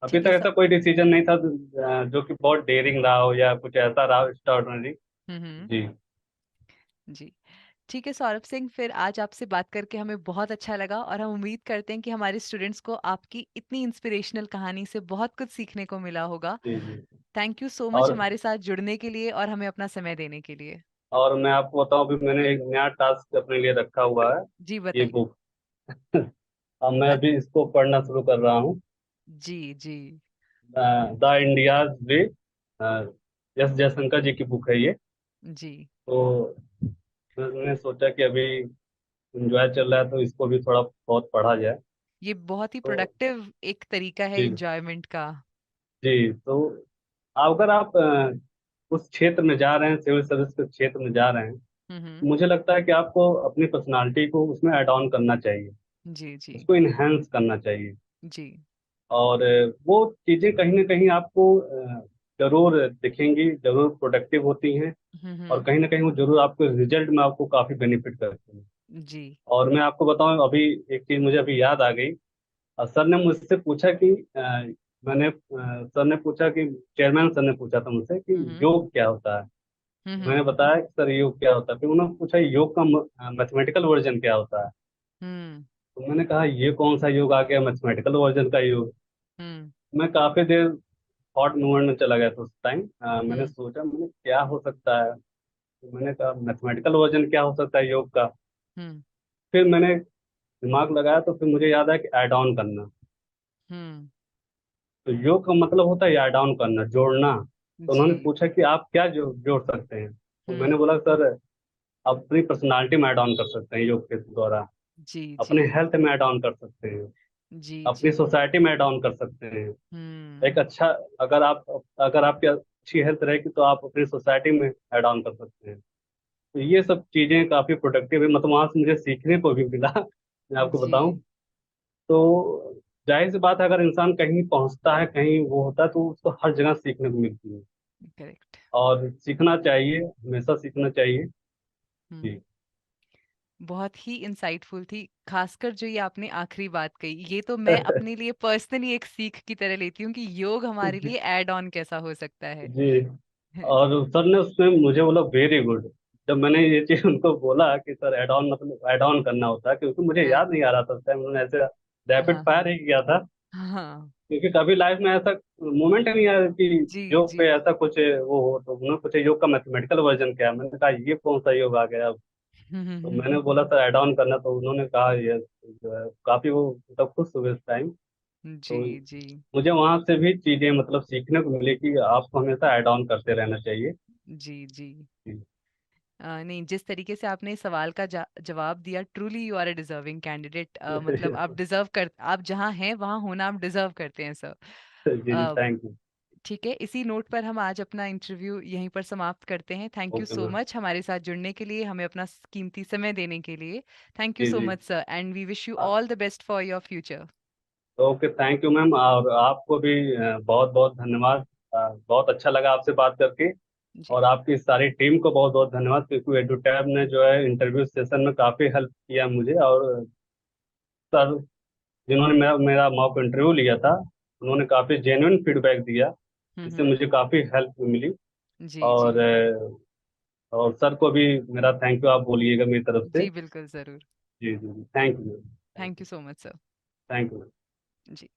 अभी ठीक तक है सर। ऐसा कोई डिसीजन नहीं था जो कि बहुत डेयरिंग रहा हो या कुछ ऐसा रहा एक्स्ट्राऑर्डिनरी। हम्म। जी जी। ठीक है सौरभ सिंह, फिर आज आपसे बात करके हमें बहुत अच्छा लगा, और हम उम्मीद करते हैं कि हमारे स्टूडेंट्स को आपकी इतनी इंस्पिरेशनल कहानी से बहुत कुछ सीखने को मिला होगा। जी जी। थैंक यू सो मच और हमारे साथ जुड़ने के लिए और हमें अपना समय देने के लिए। और मैं आपको बताऊं, अभी मैंने एक नया टास्क अपने लिए रखा हुआ है। जी ये बताइए। बुक अब मैं अ- अभी इसको पढ़ना शुरू कर रहा हूँ। जी जी। The India's way, S Jaishankar ji की बुक है ये। जी। तो मैंने सोचा कि अभी एंजॉय चल रहा है तो इसको भी थोड़ा बहुत पढ़ा जाए। ये बहुत ही तो प्रोडक्टिव एक तरीका है जी एंजॉयमेंट का। जी। तो अगर आप उस क्षेत्र में जा रहे हैं, सिविल सर्विस के क्षेत्र में जा रहे हैं, हम्म। मुझे लगता है कि आपको अपनी पर्सनालिटी को उसमें ऐड ऑन करना चाहिए। जी जी। उसको इनहेंस करना चाहिए। जी। और वो चीज़ें कहीं ना कहीं आपको जरूर दिखेंगी, जरूर प्रोडक्टिव होती हैं। और हम्म। कहीं ना कहीं वो जरूर आपको रिजल्ट में आपको काफ़ी बेनिफिट करती हैं। जी। और मैं आपको बताऊं, अभी एक चीज़ मुझे अभी याद आ गई। सर ने मुझसे पूछा कि सर ने पूछा कि चेयरमैन सर ने पूछा था मुझसे कि हम्म। योग क्या होता है। तो हम्म। मैंने बताया कि सर योग क्या होता है। फिर उन्होंने पूछा योग का मैथमेटिकल वर्जन क्या होता है। हम्म। तो मैंने कहा ये कौन सा योग आ गया, मैथमेटिकल वर्जन का योग। हम्म। मैं काफी देर थॉट मूवमेंट में चला गया था उस टाइम। मैंने हम्म। सोचा, मैंने क्या हो सकता है। तो मैंने कहा मैथमेटिकल वर्जन क्या हो सकता है योग का। हम्म। फिर मैंने दिमाग लगाया तो फिर मुझे याद आया कि ऐड ऑन करना। हम्म। तो योग का मतलब होता है ऐड ऑन करना, जोड़ना। तो जी। उन्होंने पूछा कि आप क्या जोड़ सकते हैं। तो मैंने हम्म। बोला सर, आप अपनी पर्सनालिटी में ऐड ऑन कर सकते हैं योग के द्वारा। जी जी। अपने हेल्थ में ऐड ऑन कर सकते हैं। जी अपनी जी। सोसाइटी में ऐड ऑन कर सकते हैं। एक हम्म। अच्छा, अगर आपकी अच्छी हेल्थ रहेगी तो आप अपनी सोसाइटी में ऐड ऑन कर सकते हैं। तो ये सब चीज़ें काफ़ी प्रोडक्टिव है, मतलब वहाँ से मुझे सीखने को भी मिला। मैं आपको जी। बताऊं तो जाहिर सी बात है, अगर इंसान कहीं पहुंचता है, कहीं वो होता है, तो उसको हर जगह सीखने को मिलती है। करेक्ट। और सीखना चाहिए, हमेशा सीखना चाहिए। जी। हम्म। बहुत ही इंसाइटफुल थी, खासकर जो ये आपने आखिरी बात कही, ये तो मैं अपने लिए पर्सनली एक सीख की तरह लेती हूँ कि योग हमारे लिए ऐड ऑन कैसा हो सकता है। जी। और सर ने उसमें मुझे बोला वेरी गुड। जब मैंने ये चीज़ उनको बोला कि सर एड ऑन मतलब एड ऑन करना होता है, क्योंकि मुझे हाँ याद नहीं आ रहा था उस टाइम, उन्होंने ऐसे रैपिड हाँ फायर ही किया था। हाँ। क्योंकि कभी लाइफ में ऐसा मोमेंट नहीं आया कि जी योग जी। पे ऐसा कुछ वो हो। तो उन्होंने पूछा योग का मैथमेटिकल वर्जन क्या है। मैंने कहा ये कौन सा योग आ गया अब। तो मैंने बोला सर ऐड ऑन करना। तो उन्होंने कहा ये जो है काफी वो मतलब खुश हुए उस टाइम। जी तो जी। मुझे वहां से भी चीजें मतलब सीखने को मिली कि आपको हमेशा ऐड ऑन करते रहना चाहिए। जी जी। जी। नहीं, जिस तरीके से आपने सवाल का जवाब दिया, truly you are a deserving candidate, मतलब आप डिजर्व कर, आप जहाँ हैं वहाँ होना आप डिजर्व करते हैं सर। जी जी, थैंक यू। ठीक है, इसी नोट पर हम आज अपना इंटरव्यू यहीं पर समाप्त करते हैं। Thank you okay so ma'am. Much हमारे साथ जुड़ने के लिए, हमें अपना कीमती समय देने के लिए। थैंक यू जी सो जी। Much sir, and we wish you all the best for your future. Okay, thank you ma'am. और आपको भी बहुत बहुत धन्यवाद। बहुत अच्छा लगा आपसे बात करके। जी। और आपकी सारी टीम को बहुत बहुत धन्यवाद, क्योंकि एडुटैब ने जो है इंटरव्यू सेशन में काफ़ी हेल्प किया मुझे। और सर जिन्होंने मेरा मेरा मॉक इंटरव्यू लिया था, उन्होंने काफ़ी जेन्युइन फीडबैक दिया, जिससे हम्म। मुझे काफ़ी हेल्प मिली। जी जी। और और सर को भी मेरा थैंक यू आप बोलिएगा मेरी तरफ से। जी बिल्कुल ज़रूर। जी जी जी, thank you. Thank thank you. You so much sir. Thank you. Ji.